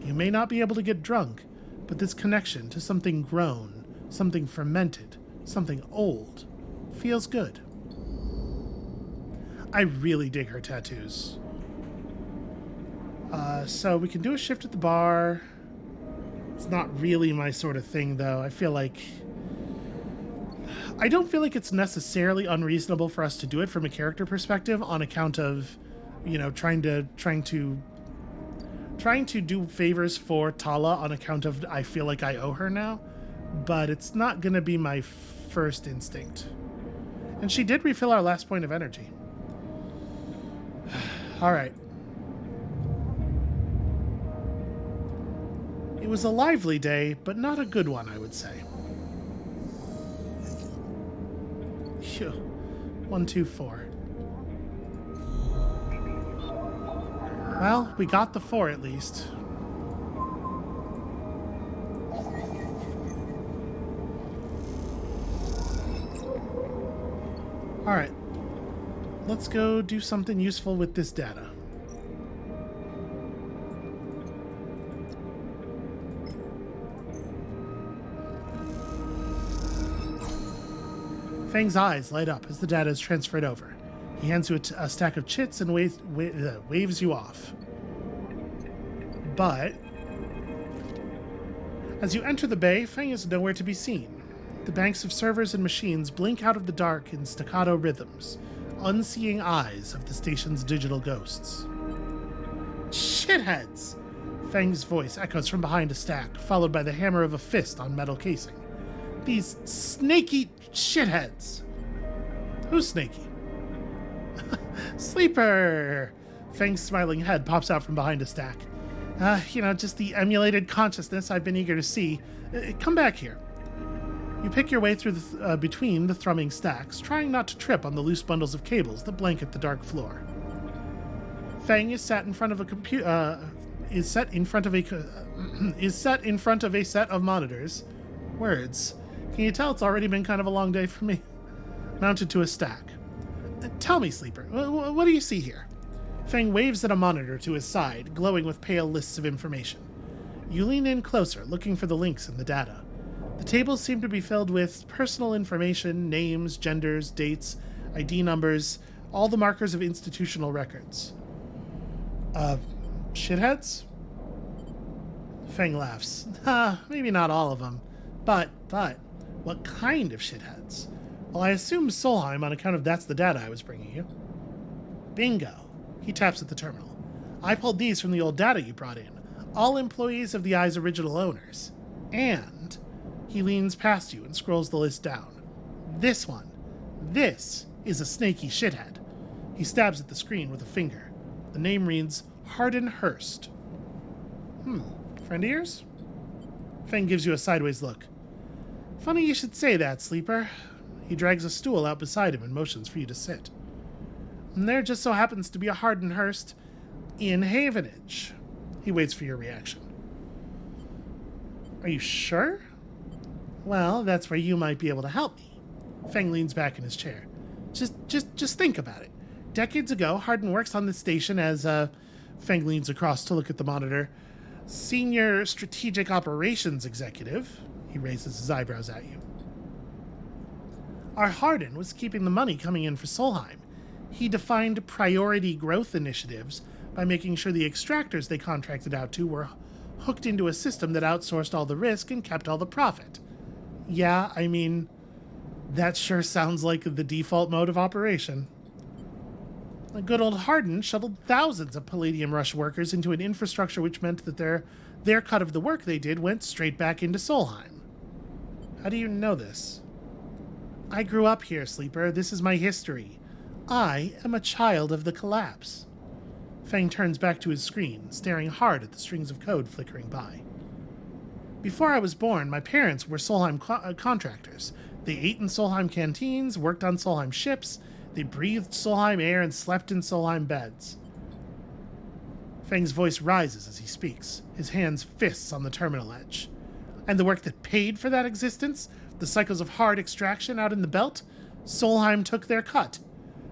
You may not be able to get drunk, but this connection to something grown, something fermented, something old, feels good. I really dig her tattoos. So we can do a shift at the bar. It's not really my sort of thing, though. I don't feel like it's necessarily unreasonable for us to do it from a character perspective on account of, trying to do favors for Tala on account of I feel like I owe her now, but it's not going to be my first instinct. And she did refill our last point of energy. All right. It was a lively day, but not a good one, I would say. Phew. 1, 2, 4. Well, we got the 4 at least. Alright. Let's go do something useful with this data. Fang's eyes light up as the data is transferred over. He hands you a stack of chits and waves you off. But as you enter the bay, Fang is nowhere to be seen. The banks of servers and machines blink out of the dark in staccato rhythms, unseeing eyes of the station's digital ghosts. Shitheads! Fang's voice echoes from behind a stack, followed by the hammer of a fist on metal casing. These snaky shitheads. Who's snaky? Sleeper! Fang's smiling head pops out from behind a stack. Just the emulated consciousness I've been eager to see. Come back here. You pick your way through between the thrumming stacks, trying not to trip on the loose bundles of cables that blanket the dark floor. Fang is set in front of a is set in front of a set of monitors. Words. Can you tell it's already been kind of a long day for me? Mounted to a stack. Tell me, Sleeper, what do you see here? Fang waves at a monitor to his side, glowing with pale lists of information. You lean in closer, looking for the links in the data. The tables seem to be filled with personal information, names, genders, dates, ID numbers, all the markers of institutional records. Shitheads? Fang laughs. Maybe not all of them. But, what kind of shitheads? Well, I assume Solheim on account of that's the data I was bringing you. Bingo. He taps at the terminal. I pulled these from the old data you brought in. All employees of the Eye's original owners. And he leans past you and scrolls the list down. This one. This is a snaky shithead. He stabs at the screen with a finger. The name reads Hardin Hurst. Friend of yours? Fang gives you a sideways look. Funny you should say that, Sleeper. He drags a stool out beside him and motions for you to sit. And there just so happens to be a Hardin Hurst in Havenage. He waits for your reaction. Are you sure? Well, that's where you might be able to help me. Fang leans back in his chair. Just think about it. Decades ago, Hardin works on this station as Fang leans across to look at the monitor. Senior Strategic Operations Executive. He raises his eyebrows at you. Our Hardin was keeping the money coming in for Solheim. He defined priority growth initiatives by making sure the extractors they contracted out to were hooked into a system that outsourced all the risk and kept all the profit. Yeah, I mean, that sure sounds like the default mode of operation. The good old Hardin shuttled thousands of Palladium Rush workers into an infrastructure which meant that their cut of the work they did went straight back into Solheim. How do you know this? I grew up here, Sleeper. This is my history. I am a child of the collapse. Fang turns back to his screen, staring hard at the strings of code flickering by. Before I was born, my parents were Solheim contractors. They ate in Solheim canteens, worked on Solheim ships, they breathed Solheim air and slept in Solheim beds. Fang's voice rises as he speaks, his hands fists on the terminal edge. And the work that paid for that existence, the cycles of hard extraction out in the belt, Solheim took their cut.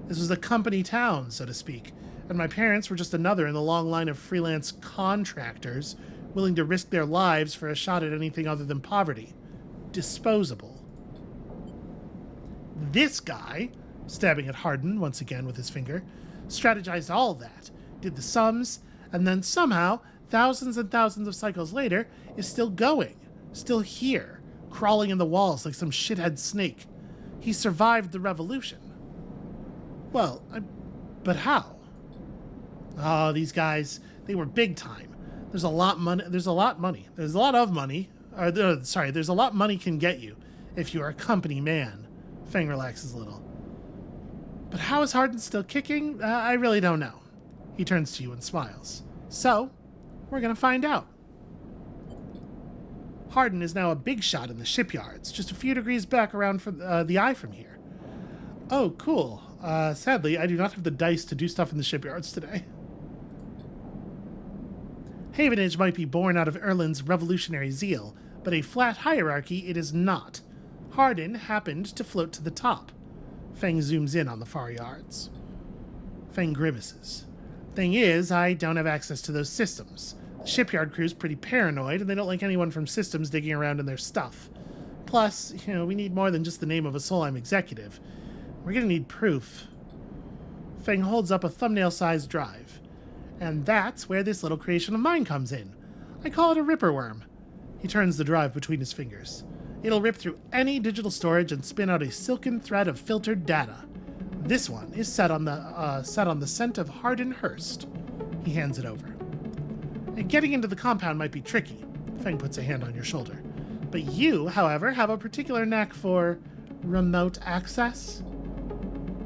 This was a company town, so to speak, and my parents were just another in the long line of freelance contractors willing to risk their lives for a shot at anything other than poverty. Disposable. This guy, stabbing at Hardin once again with his finger, strategized all that, did the sums, and then somehow thousands and thousands of cycles later, is still going, still here, crawling in the walls like some shithead snake. He survived the revolution. Well, but how? Oh, these guys, they were big time. There's a lot of money. There's a lot money can get you if you're a company man. Feng relaxes a little. But how is Hardin still kicking? I really don't know. He turns to you and smiles. So, we're going to find out. Hardin is now a big shot in the shipyards, just a few degrees back around from the eye from here. Oh, cool. Sadly, I do not have the dice to do stuff in the shipyards today. Havenage might be born out of Erlin's revolutionary zeal, but a flat hierarchy it is not. Hardin happened to float to the top. Feng zooms in on the far yards. Feng grimaces. Thing is, I don't have access to those systems. The shipyard crew's pretty paranoid, and they don't like anyone from systems digging around in their stuff. Plus, we need more than just the name of a Solheim executive. We're gonna need proof. Feng holds up a thumbnail-sized drive. And that's where this little creation of mine comes in. I call it a Ripperworm. He turns the drive between his fingers. It'll rip through any digital storage and spin out a silken thread of filtered data. This one is set on the scent of Hardin Hurst. He hands it over. And getting into the compound might be tricky. Feng puts a hand on your shoulder. But you, however, have a particular knack for remote access?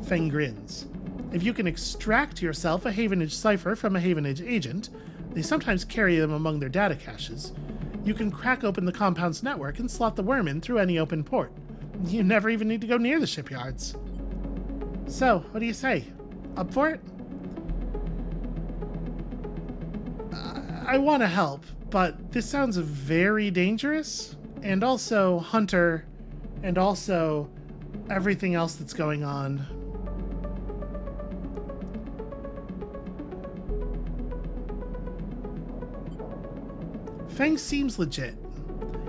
Feng grins. If you can extract yourself a Havenage cipher from a Havenage agent, they sometimes carry them among their data caches, you can crack open the compound's network and slot the worm in through any open port. You never even need to go near the shipyards. So, what do you say? Up for it? I want to help, but this sounds very dangerous, and also Hunter, and also everything else that's going on. Feng seems legit.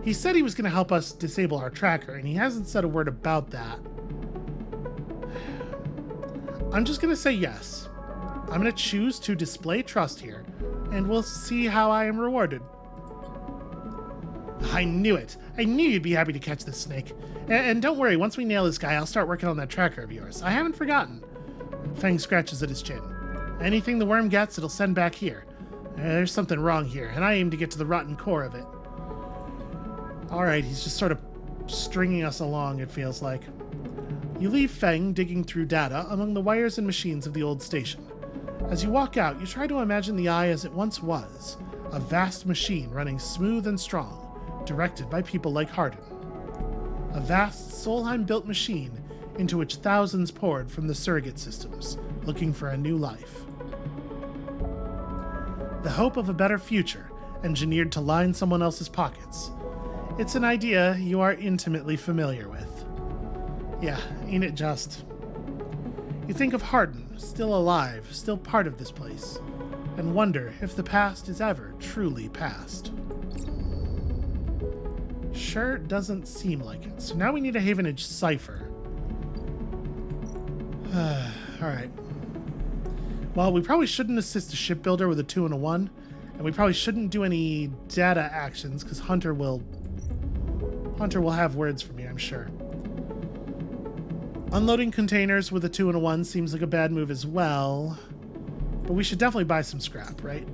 He said he was going to help us disable our tracker, and he hasn't said a word about that. I'm just going to say yes. I'm going to choose to display trust here, and we'll see how I am rewarded. I knew it. I knew you'd be happy to catch this snake. And don't worry, once we nail this guy, I'll start working on that tracker of yours. I haven't forgotten. Feng scratches at his chin. Anything the worm gets, it'll send back here. There's something wrong here, and I aim to get to the rotten core of it. Alright, he's just sort of stringing us along, it feels like. You leave Feng digging through data among the wires and machines of the old station. As you walk out, you try to imagine the eye as it once was, a vast machine running smooth and strong, directed by people like Hardin. A vast Solheim-built machine into which thousands poured from the surrogate systems, looking for a new life. The hope of a better future, engineered to line someone else's pockets. It's an idea you are intimately familiar with. Yeah, ain't it just? You think of Hardin, still alive, still part of this place, and wonder if the past is ever truly past. Sure doesn't seem like it, so now we need a Havenage cipher. Alright. Well, we probably shouldn't assist a shipbuilder with a 2 and a 1, and we probably shouldn't do any data actions, because Hunter will have words for me, I'm sure. Unloading containers with a 2 and a 1 seems like a bad move as well, but we should definitely buy some scrap, right?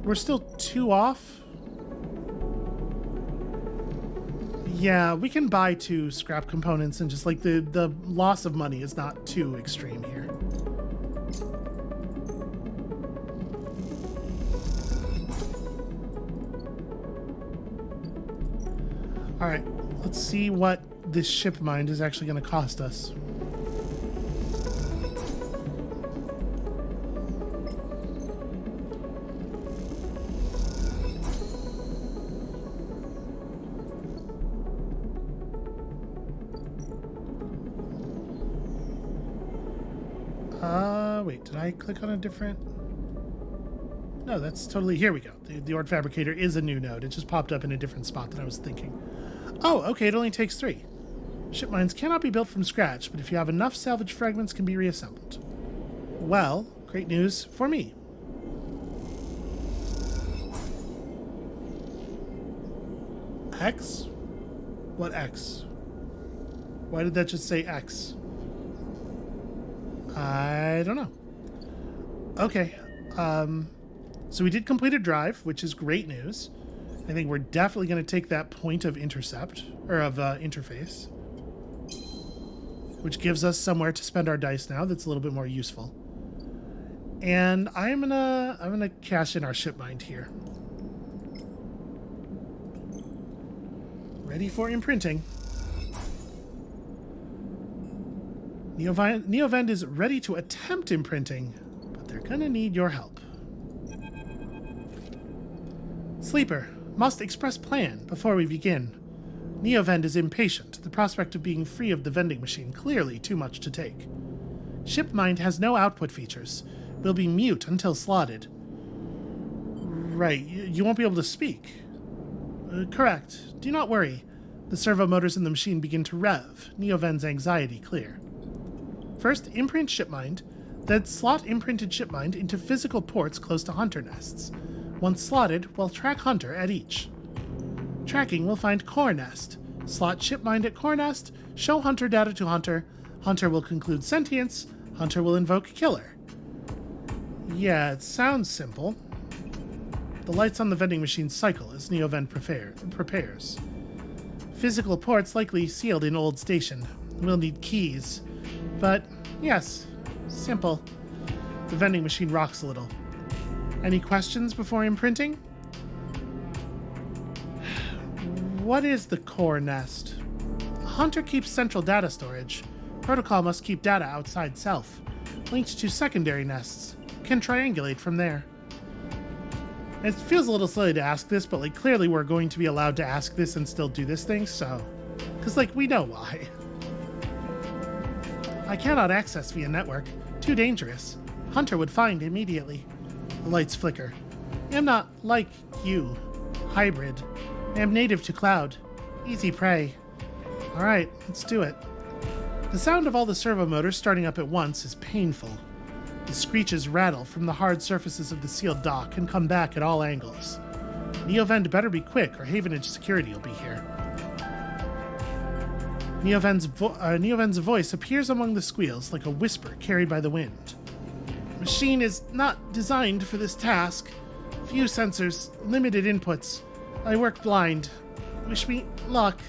We're still 2 off? Yeah, we can buy 2 scrap components, and just like the loss of money is not too extreme here. Alright, let's see what this shipmind is actually going to cost us. Wait, did I click on a different? No, that's totally, here we go. The Ord Fabricator is a new node. It just popped up in a different spot than I was thinking. Oh, okay, it only takes 3. Ship mines cannot be built from scratch, but if you have enough, salvage fragments can be reassembled. Well, great news for me. X? What X? Why did that just say X? I don't know. Okay. So we did complete a drive, which is great news. I think we're definitely going to take that point of intercept, or of interface, which gives us somewhere to spend our dice now that's a little bit more useful. And I'm gonna cash in our shipmind here. Ready for imprinting. Neovend is ready to attempt imprinting, but they're gonna need your help. Sleeper, must express plan before we begin. Neovend is impatient, the prospect of being free of the vending machine clearly too much to take. Shipmind has no output features. Will be mute until slotted. Right, you won't be able to speak. Correct. Do not worry. The servo motors in the machine begin to rev, Neovend's anxiety clear. First, imprint shipmind, then slot imprinted shipmind into physical ports close to hunter nests. Once slotted, we'll track hunter at each. Tracking will find core nest. Slot shipmind at core nest, show hunter data to hunter. Hunter will conclude sentience. Hunter will invoke killer. Yeah, it sounds simple. The lights on the vending machine cycle as Neovend prepares. Physical ports likely sealed in old station. We'll need keys. But, yes, simple. The vending machine rocks a little. Any questions before imprinting? What is the core nest? Hunter keeps central data storage. Protocol must keep data outside self. Linked to secondary nests. Can triangulate from there. It feels a little silly to ask this, but clearly we're going to be allowed to ask this and still do this thing, so... Because we know why. I cannot access via network. Too dangerous. Hunter would find immediately. The lights flicker. I am not like you. Hybrid. I am native to cloud. Easy prey. Alright, let's do it. The sound of all the servo motors starting up at once is painful. The screeches rattle from the hard surfaces of the sealed dock and come back at all angles. Neovend better be quick or Havenage security will be here. Neovend's voice appears among the squeals like a whisper carried by the wind. Machine is not designed for this task. Few sensors, limited inputs. I work blind. Wish me luck.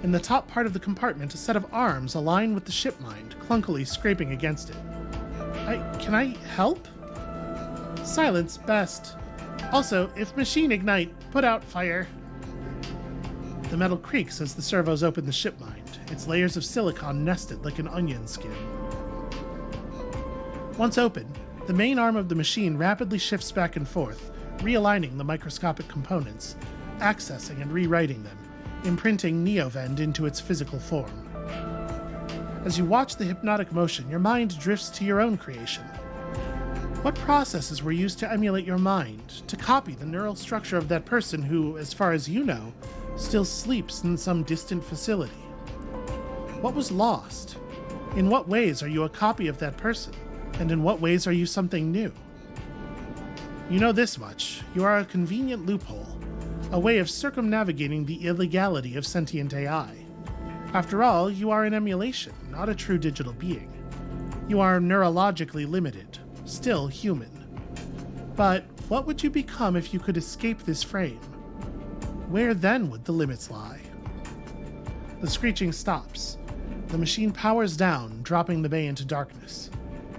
In the top part of the compartment, a set of arms align with the shipmind, clunkily scraping against it. Can I help? Silence, best. Also, if machine ignite, put out fire. The metal creaks as the servos open the shipmind, its layers of silicon nested like an onion skin. Once open, the main arm of the machine rapidly shifts back and forth, realigning the microscopic components, accessing and rewriting them, imprinting Neovend into its physical form. As you watch the hypnotic motion, your mind drifts to your own creation. What processes were used to emulate your mind, to copy the neural structure of that person who, as far as you know, still sleeps in some distant facility? What was lost? In what ways are you a copy of that person? And in what ways are you something new? You know this much. You are a convenient loophole, a way of circumnavigating the illegality of sentient AI. After all, you are an emulation, not a true digital being. You are neurologically limited, still human. But what would you become if you could escape this frame? Where then would the limits lie? The screeching stops. The machine powers down, dropping the bay into darkness.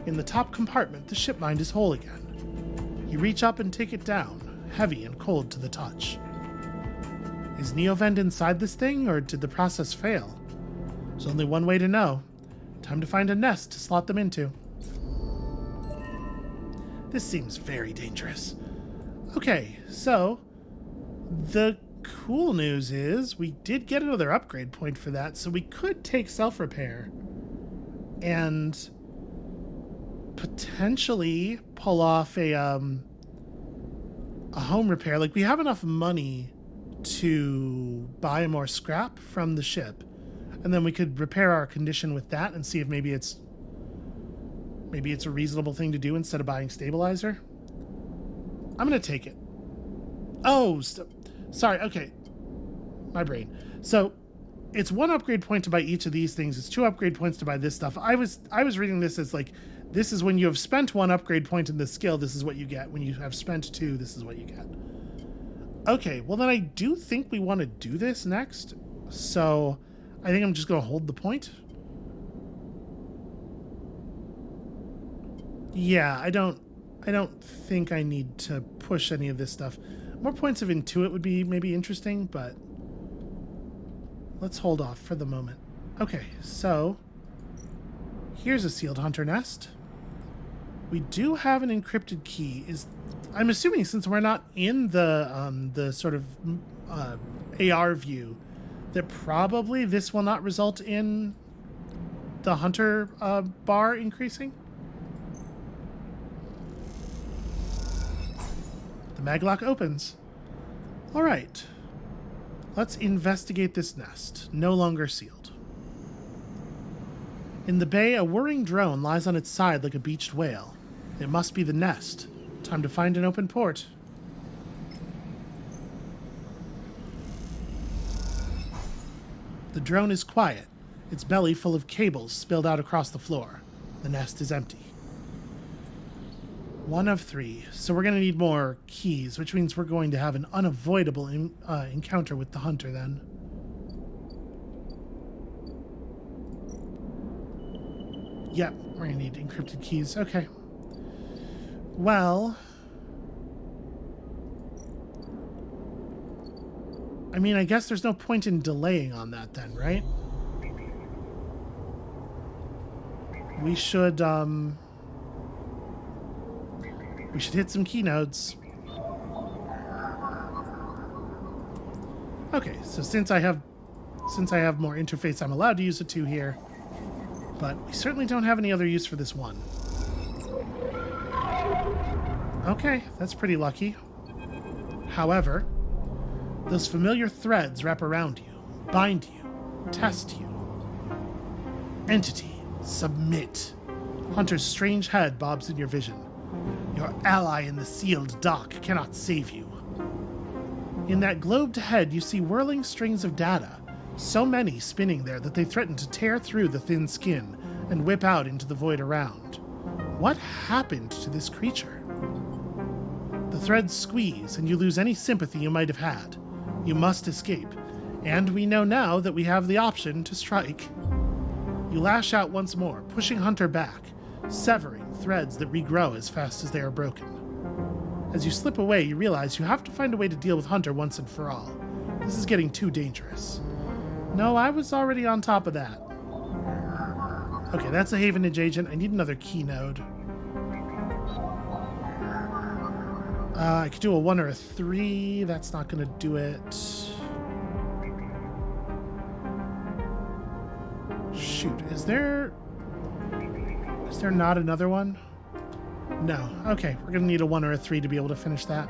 In the top compartment, the shipmind is whole again. You reach up and take it down, heavy and cold to the touch. Is Neovend inside this thing, or did the process fail? There's only one way to know. Time to find a nest to slot them into. This seems very dangerous. Okay, so the cool news is we did get another upgrade point for that, so we could take self-repair and potentially pull off a home repair. We have enough money to buy more scrap from the ship. And then we could repair our condition with that and see if maybe it's a reasonable thing to do instead of buying stabilizer. I'm going to take it. Oh, sorry. Okay. My brain. So it's 1 upgrade point to buy each of these things. It's 2 upgrade points to buy this stuff. I was reading this as like, this is when you have spent 1 upgrade point in this skill, this is what you get. When you have spent 2, this is what you get. Okay, well then I do think we want to do this next. So I think I'm just going to hold the point. Yeah, I don't think I need to push any of this stuff. More points of Intuit would be maybe interesting, but let's hold off for the moment. Okay, so here's a sealed hunter nest. We do have an encrypted key. I'm assuming since we're not in the sort of AR view, that probably this will not result in the hunter bar increasing. The maglock opens. All right. Let's investigate this nest, no longer sealed. In the bay, a whirring drone lies on its side like a beached whale. It must be the nest. Time to find an open port. The drone is quiet, its belly full of cables spilled out across the floor. The nest is empty. 1 of 3. So we're going to need more keys, which means we're going to have an unavoidable encounter with the hunter then. Yep, we're going to need encrypted keys. Okay. Well, I mean, I guess there's no point in delaying on that then, right? We should hit some keynodes. Okay, so since I have more interface, I'm allowed to use a 2 here, but we certainly don't have any other use for this 1. Okay, that's pretty lucky. However, those familiar threads wrap around you, bind you, test you. Entity, submit. Hunter's strange head bobs in your vision. Your ally in the sealed dock cannot save you. In that globed head, you see whirling strings of data, so many spinning there that they threaten to tear through the thin skin and whip out into the void around. What happened to this creature? The threads squeeze, and you lose any sympathy you might have had. You must escape, and we know now that we have the option to strike. You lash out once more, pushing Hunter back, severing threads that regrow as fast as they are broken. As you slip away, you realize you have to find a way to deal with Hunter once and for all. This is getting too dangerous. No, I was already on top of that. Okay, that's a Havenage agent. I need another key node. I could do a 1 or a 3. That's not going to do it. Shoot, is there not another one? No. Okay, we're going to need a 1 or a 3 to be able to finish that.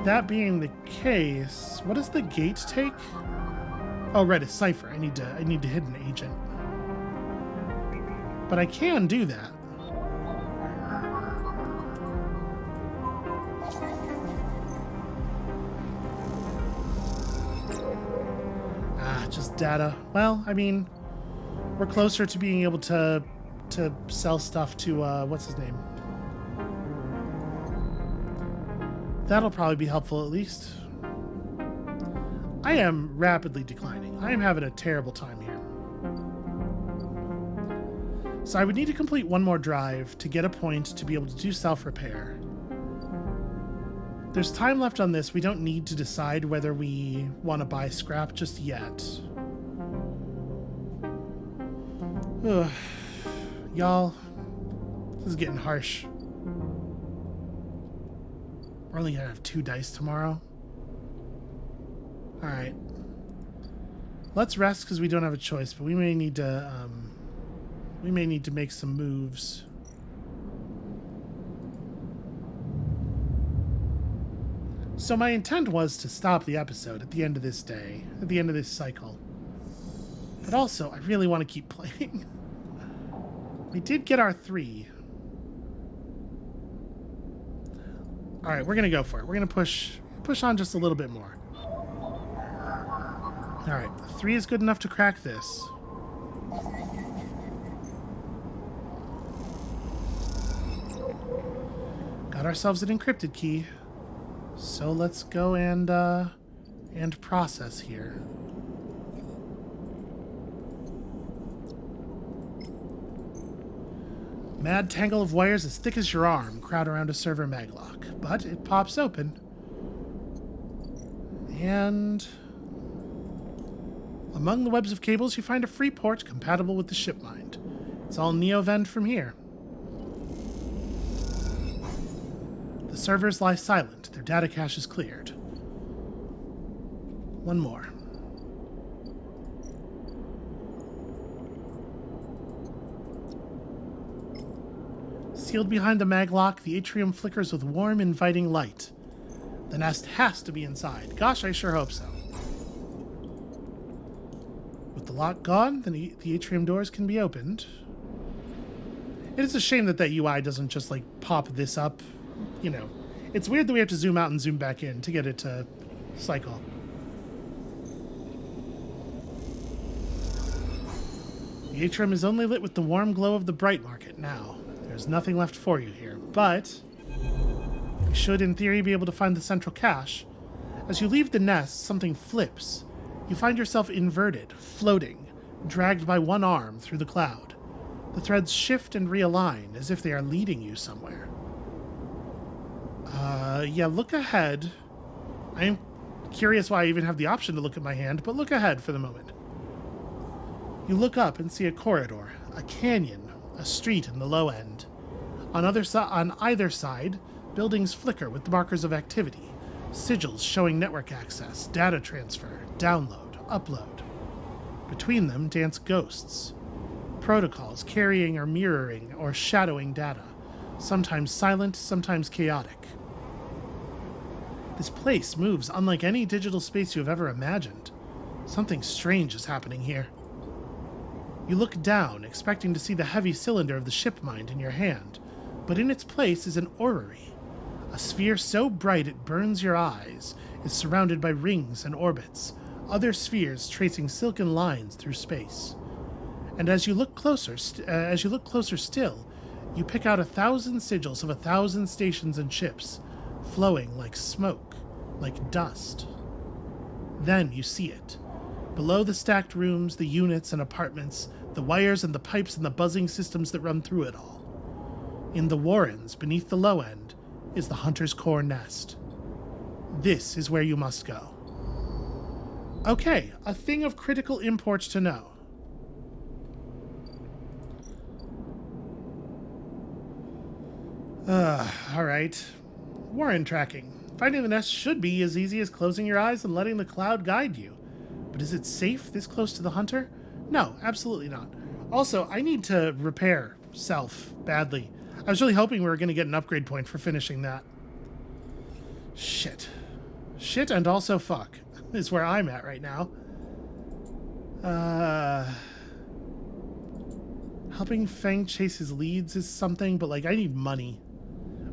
That being the case, what does the gate take? Oh, right, a cipher. I need to hit an agent. But I can do that. Just data. Well, I mean, we're closer to being able to sell stuff to what's his name? That'll probably be helpful at least. I am rapidly declining. I am having a terrible time here. So I would need to complete 1 more drive to get a point to be able to do self-repair. There's time left on this. We don't need to decide whether we want to buy scrap just yet. Ugh. Y'all, this is getting harsh. We're only gonna have 2 dice tomorrow. Alright. Let's rest because we don't have a choice, but we may need to make some moves. So my intent was to stop the episode at the end of this day, at the end of this cycle. But also, I really want to keep playing. We did get our 3. Alright, we're going to go for it. We're going to push on just a little bit more. Alright, 3 is good enough to crack this. Got ourselves an encrypted key. So let's go and process here. Mad tangle of wires as thick as your arm crowd around a server maglock, but it pops open. And among the webs of cables, you find a free port compatible with the shipmind. It's all Neovend from here. The servers lie silent. Their data cache is cleared. One more. Sealed behind the maglock, the atrium flickers with warm, inviting light. The nest has to be inside. Gosh, I sure hope so. With the lock gone, the atrium doors can be opened. It is a shame that UI doesn't just, like, pop this up. You know, it's weird that we have to zoom out and zoom back in to get it to cycle. The atrium is only lit with the warm glow of the bright market now. There's nothing left for you here, but you should, in theory, be able to find the central cache. As you leave the nest, something flips. You find yourself inverted, floating, dragged by one arm through the cloud. The threads shift and realign as if they are leading you somewhere. Yeah, look ahead. I am curious why I even have the option to look at my hand, but look ahead for the moment. You look up and see a corridor, a canyon, a street in the low end. On either side, buildings flicker with the markers of activity, sigils showing network access, data transfer, download, upload. Between them dance ghosts, protocols carrying or mirroring or shadowing data, sometimes silent, sometimes chaotic. This place moves unlike any digital space you have ever imagined. Something strange is happening here. You look down, expecting to see the heavy cylinder of the shipmind in your hand, but in its place is an orrery. A sphere so bright it burns your eyes is surrounded by rings and orbits, other spheres tracing silken lines through space. And as you look closer still, you pick out 1,000 sigils of 1,000 stations and ships, flowing like smoke, like dust. Then you see it. Below the stacked rooms, the units and apartments, the wires and the pipes and the buzzing systems that run through it all. In the warrens, beneath the low end, is the Hunter's Core nest. This is where you must go. Okay, a thing of critical import to know. Alright. Warren tracking. Finding the nest should be as easy as closing your eyes and letting the cloud guide you. But is it safe this close to the hunter? No, absolutely not. Also, I need to repair self badly. I was really hoping we were going to get an upgrade point for finishing that. Shit. Shit and also fuck is where I'm at right now. Helping Fang chase his leads is something, but like I need money.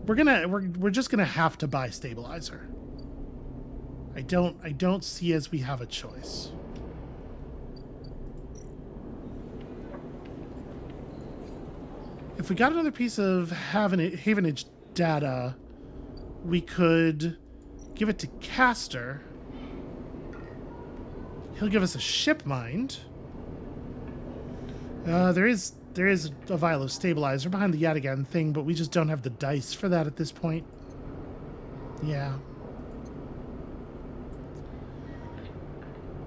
We're just gonna have to buy stabilizer. I don't see as we have a choice. If we got another piece of Havenage data, we could give it to Castor. He'll give us a shipmind. There is a vial of stabilizer behind the Yadigan thing, but we just don't have the dice for that at this point. Yeah.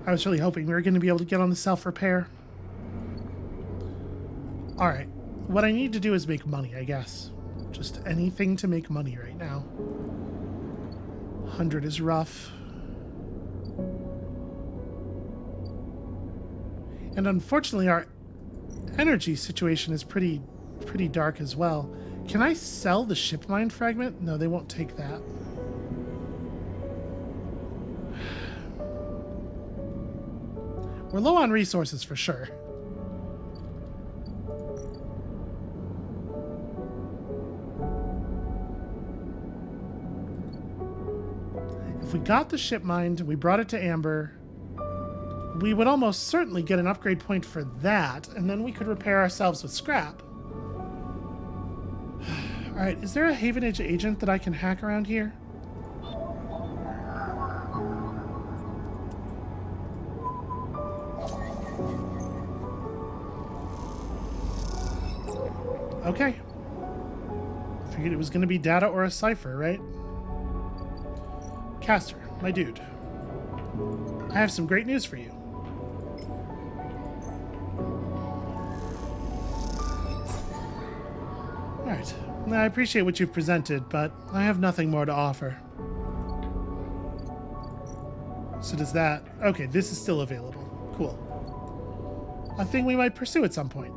I was really hoping we were going to be able to get on the self-repair. Alright. What I need to do is make money, I guess. Just anything to make money right now. 100 is rough. And unfortunately, our energy situation is pretty dark as well. Can I sell the shipmind fragment? No, they won't take that. We're low on resources for sure. If we got the shipmind, we brought it to Amber, we would almost certainly get an upgrade point for that, and then we could repair ourselves with scrap. Alright, is there a Havenage agent that I can hack around here? Okay. Figured it was going to be data or a cipher, right? Caster, my dude. I have some great news for you. Alright. I appreciate what you've presented, but I have nothing more to offer. So does that... Okay, this is still available. Cool. A thing we might pursue at some point.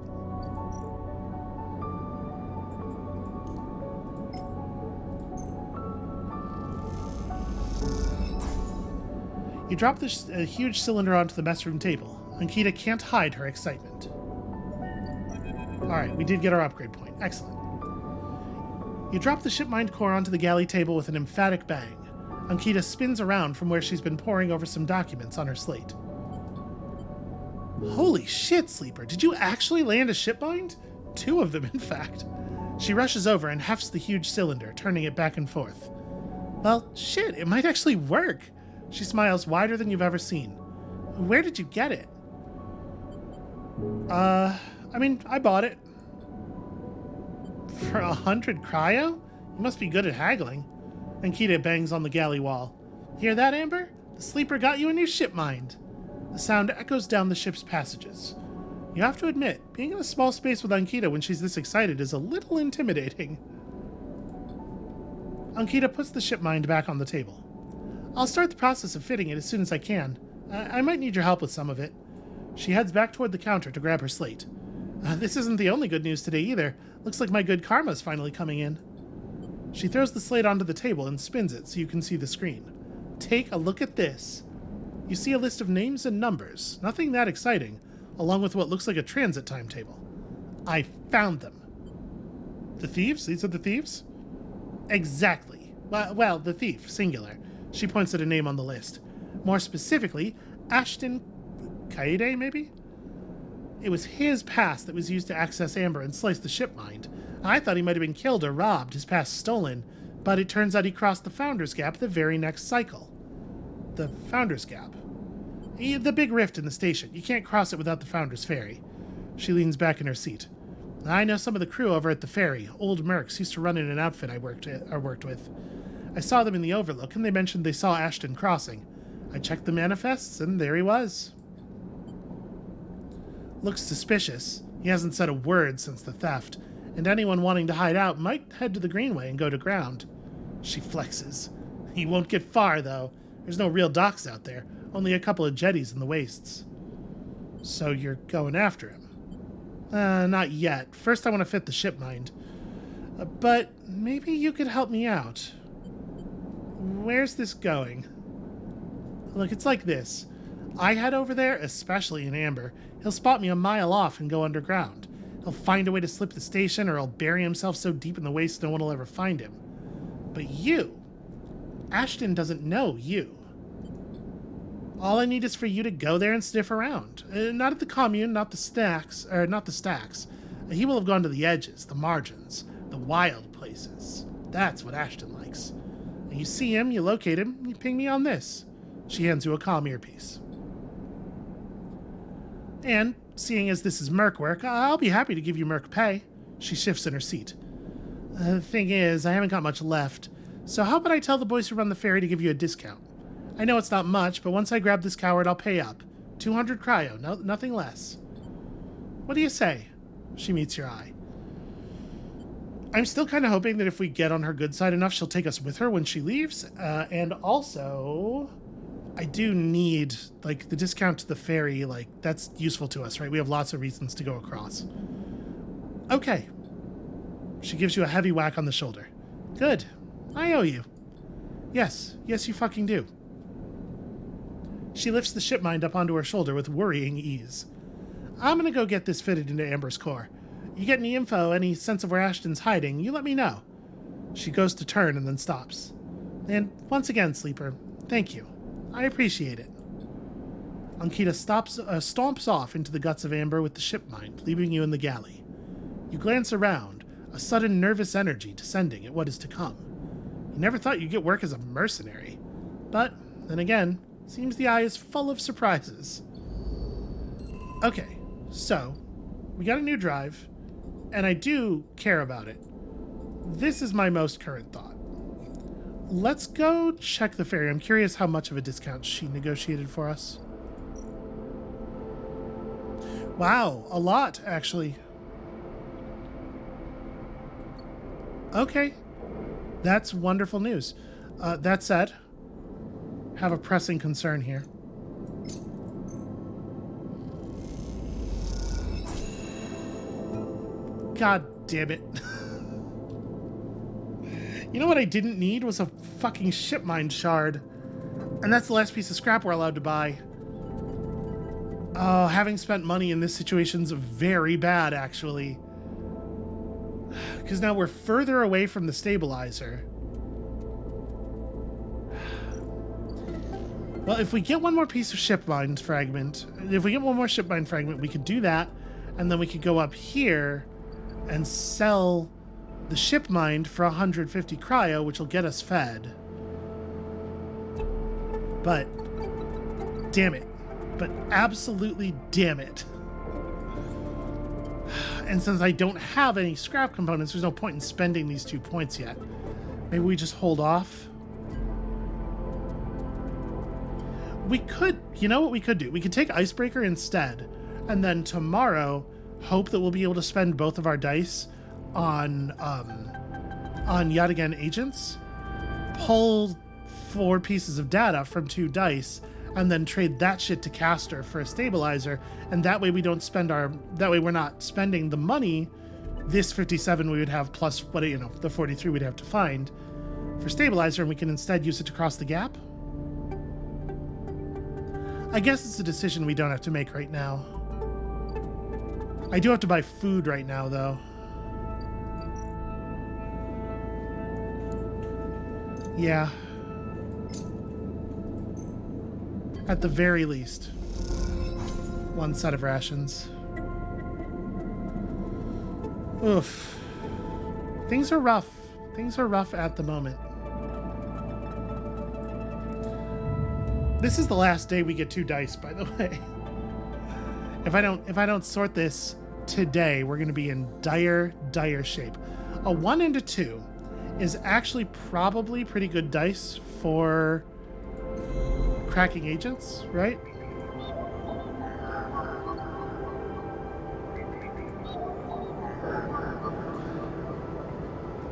You drop this huge cylinder onto the mess room table. Ankita can't hide her excitement. Alright, we did get our upgrade point. Excellent. You drop the shipmind core onto the galley table with an emphatic bang. Ankita spins around from where she's been poring over some documents on her slate. Holy shit, Sleeper. Did you actually land a shipmind? 2 of them, in fact. She rushes over and hefts the huge cylinder, turning it back and forth. Well, shit, it might actually work. She smiles wider than you've ever seen. Where did you get it? I bought it. For 100 cryo? You must be good at haggling. Ankita bangs on the galley wall. Hear that, Amber? The Sleeper got you a new shipmind. The sound echoes down the ship's passages. You have to admit, being in a small space with Ankita when she's this excited is a little intimidating. Ankita puts the shipmind back on the table. I'll start the process of fitting it as soon as I can. I might need your help with some of it. She heads back toward the counter to grab her slate. This isn't the only good news today either. Looks like my good karma's finally coming in. She throws the slate onto the table and spins it so you can see the screen. Take a look at this. You see a list of names and numbers, nothing that exciting, along with what looks like a transit timetable. I found them. The thieves? These are the thieves? Exactly. Well, the thief, singular. She points at a name on the list. More specifically, Ashton Kaede, maybe? It was his pass that was used to access Amber and slice the shipmind. I thought he might have been killed or robbed, his pass stolen, but it turns out he crossed the Founder's Gap the very next cycle. The Founder's Gap? The big rift in the station. You can't cross it without the Founder's Ferry. She leans back in her seat. I know some of the crew over at the ferry. Old Mercs used to run in an outfit I worked with. I saw them in the Overlook, and they mentioned they saw Ashton crossing. I checked the manifests, and there he was. Looks suspicious. He hasn't said a word since the theft, and anyone wanting to hide out might head to the Greenway and go to ground. She flexes. He won't get far, though. There's no real docks out there, only a couple of jetties in the wastes. So you're going after him? Not yet. First I want to fit the shipmind. But maybe you could help me out. Where's this going? Look, it's like this. I head over there, especially in Amber. He'll spot me a mile off and go underground. He'll find a way to slip the station, or he'll bury himself so deep in the waste no one will ever find him. But you... Ashton doesn't know you. All I need is for you to go there and sniff around. Not at the commune, not the stacks. He will have gone to the edges, the margins, the wild places. That's what Ashton likes. You see him, you locate him, you ping me on this. She hands you a comm earpiece. And, seeing as this is Merc work, I'll be happy to give you Merc pay. She shifts in her seat. The thing is, I haven't got much left. So how about I tell the boys who run the ferry to give you a discount? I know it's not much, but once I grab this coward, I'll pay up. 200 cryo, nothing less. What do you say? She meets your eye. I'm still kind of hoping that if we get on her good side enough, she'll take us with her when she leaves. And also, I do need, the discount to the ferry, that's useful to us, right? We have lots of reasons to go across. Okay. She gives you a heavy whack on the shoulder. Good. I owe you. Yes, you fucking do. She lifts the shipmind up onto her shoulder with worrying ease. I'm gonna go get this fitted into Amber's core. You get any info, any sense of where Ashton's hiding, you let me know. She goes to turn and then stops. And once again, Sleeper, thank you. I appreciate it. Ankita stomps off into the guts of Amber with the shipmind, leaving you in the galley. You glance around, a sudden nervous energy descending at what is to come. You never thought you'd get work as a mercenary. But, then again, seems the eye is full of surprises. Okay, so, we got a new drive, and I do care about it. This is my most current thought. Let's go check the ferry. I'm curious how much of a discount she negotiated for us. Wow, a lot, actually. Okay, that's wonderful news. That said, have a pressing concern here. God damn it. You know what I didn't need was a fucking shipmind shard. And that's the last piece of scrap we're allowed to buy. Oh, having spent money in this situation's very bad, actually. Because now we're further away from the stabilizer. Well, if we get one more piece of shipmind fragment, we could do that, and then we could go up here and sell the shipmind for 150 cryo, which will get us fed. But, damn it. But absolutely damn it. And since I don't have any scrap components, there's no point in spending these 2 points yet. Maybe we just hold off. We could, you know what we could do? We could take Icebreaker instead, and then tomorrow hope that we'll be able to spend both of our dice on yet again agents, pull 4 pieces of data from 2 dice, and then trade that shit to Caster for a stabilizer, and that way we don't spend that way we're not spending the money, this 57 we would have plus what, you know, the 43 we'd have to find for stabilizer, and we can instead use it to cross the gap. I guess it's a decision we don't have to make right now. I do have to buy food right now, though. Yeah. At the very least, 1 set of rations. Oof. Things are rough. Things are rough at the moment. This is the last day we get 2 dice, by the way. If I don't sort this today, we're going to be in dire shape. A 1 and a 2 is actually probably pretty good dice for cracking agents, right?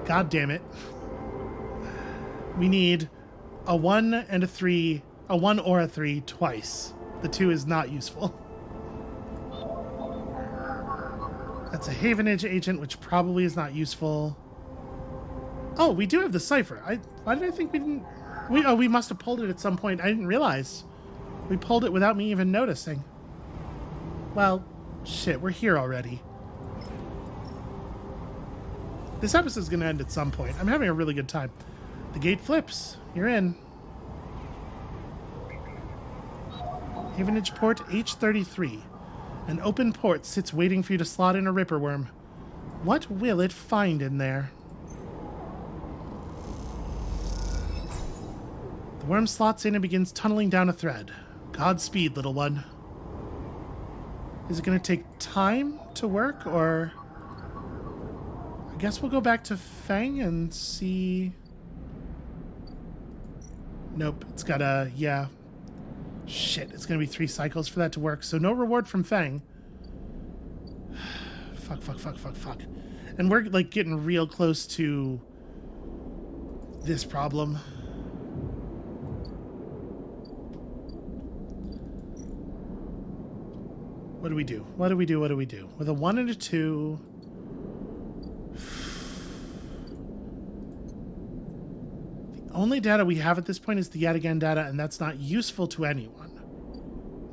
God damn it. We need a 1 and a 3, a 1 or a 3 twice. The 2 is not useful. That's a Havenage agent, which probably is not useful. Oh, we do have the cipher. Why did I think we didn't... we must have pulled it at some point. I didn't realize. We pulled it without me even noticing. Well, shit, we're here already. This episode's gonna end at some point. I'm having a really good time. The gate flips. You're in. Havenage port H33. An open port sits waiting for you to slot in a Ripperworm. What will it find in there? The worm slots in and begins tunneling down a thread. Godspeed, little one. Is it going to take time to work, or... I guess we'll go back to Fang and see... Nope, it's got a... yeah. Shit, it's going to be 3 cycles for that to work, so no reward from Fang. Fuck. And we're, like, getting real close to this problem. What do we do? What do we do? With a 1 and a 2... The only data we have at this point is the yet again data, and that's not useful to anyone.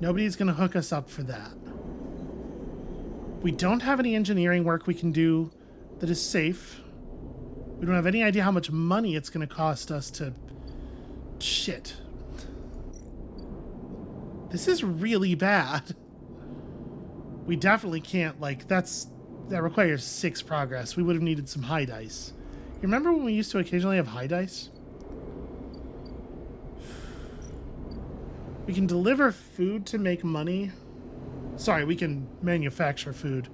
Nobody's going to hook us up for that. We don't have any engineering work we can do that is safe. We don't have any idea how much money it's going to cost us to... Shit. This is really bad. We definitely can't, like, that requires 6 progress. We would have needed some high dice. You remember when we used to occasionally have high dice? We can deliver food to make money. Sorry, we can manufacture food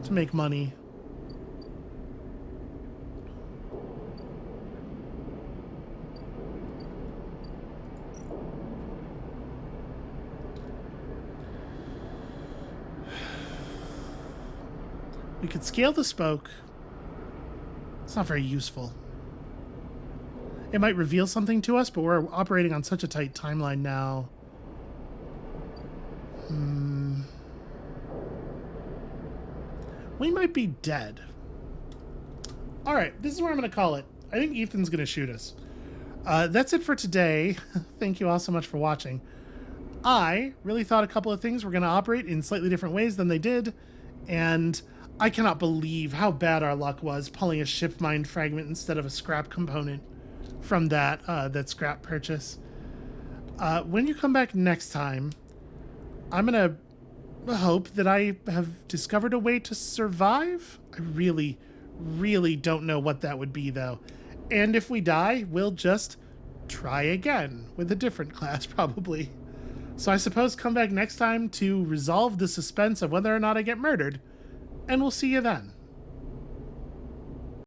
to make money. We could scale the spoke. It's not very useful. It might reveal something to us, but we're operating on such a tight timeline now. We might be dead. All right, this is where I'm going to call it. I think Ethan's going to shoot us. That's it for today. Thank you all so much for watching. I really thought a couple of things were going to operate in slightly different ways than they did, and I cannot believe how bad our luck was pulling a shipmind fragment instead of a scrap component from that scrap purchase. When you come back next time, I'm going to hope that I have discovered a way to survive. I really, really don't know what that would be, though. And if we die, we'll just try again with a different class, probably. So I suppose come back next time to resolve the suspense of whether or not I get murdered. And we'll see you then.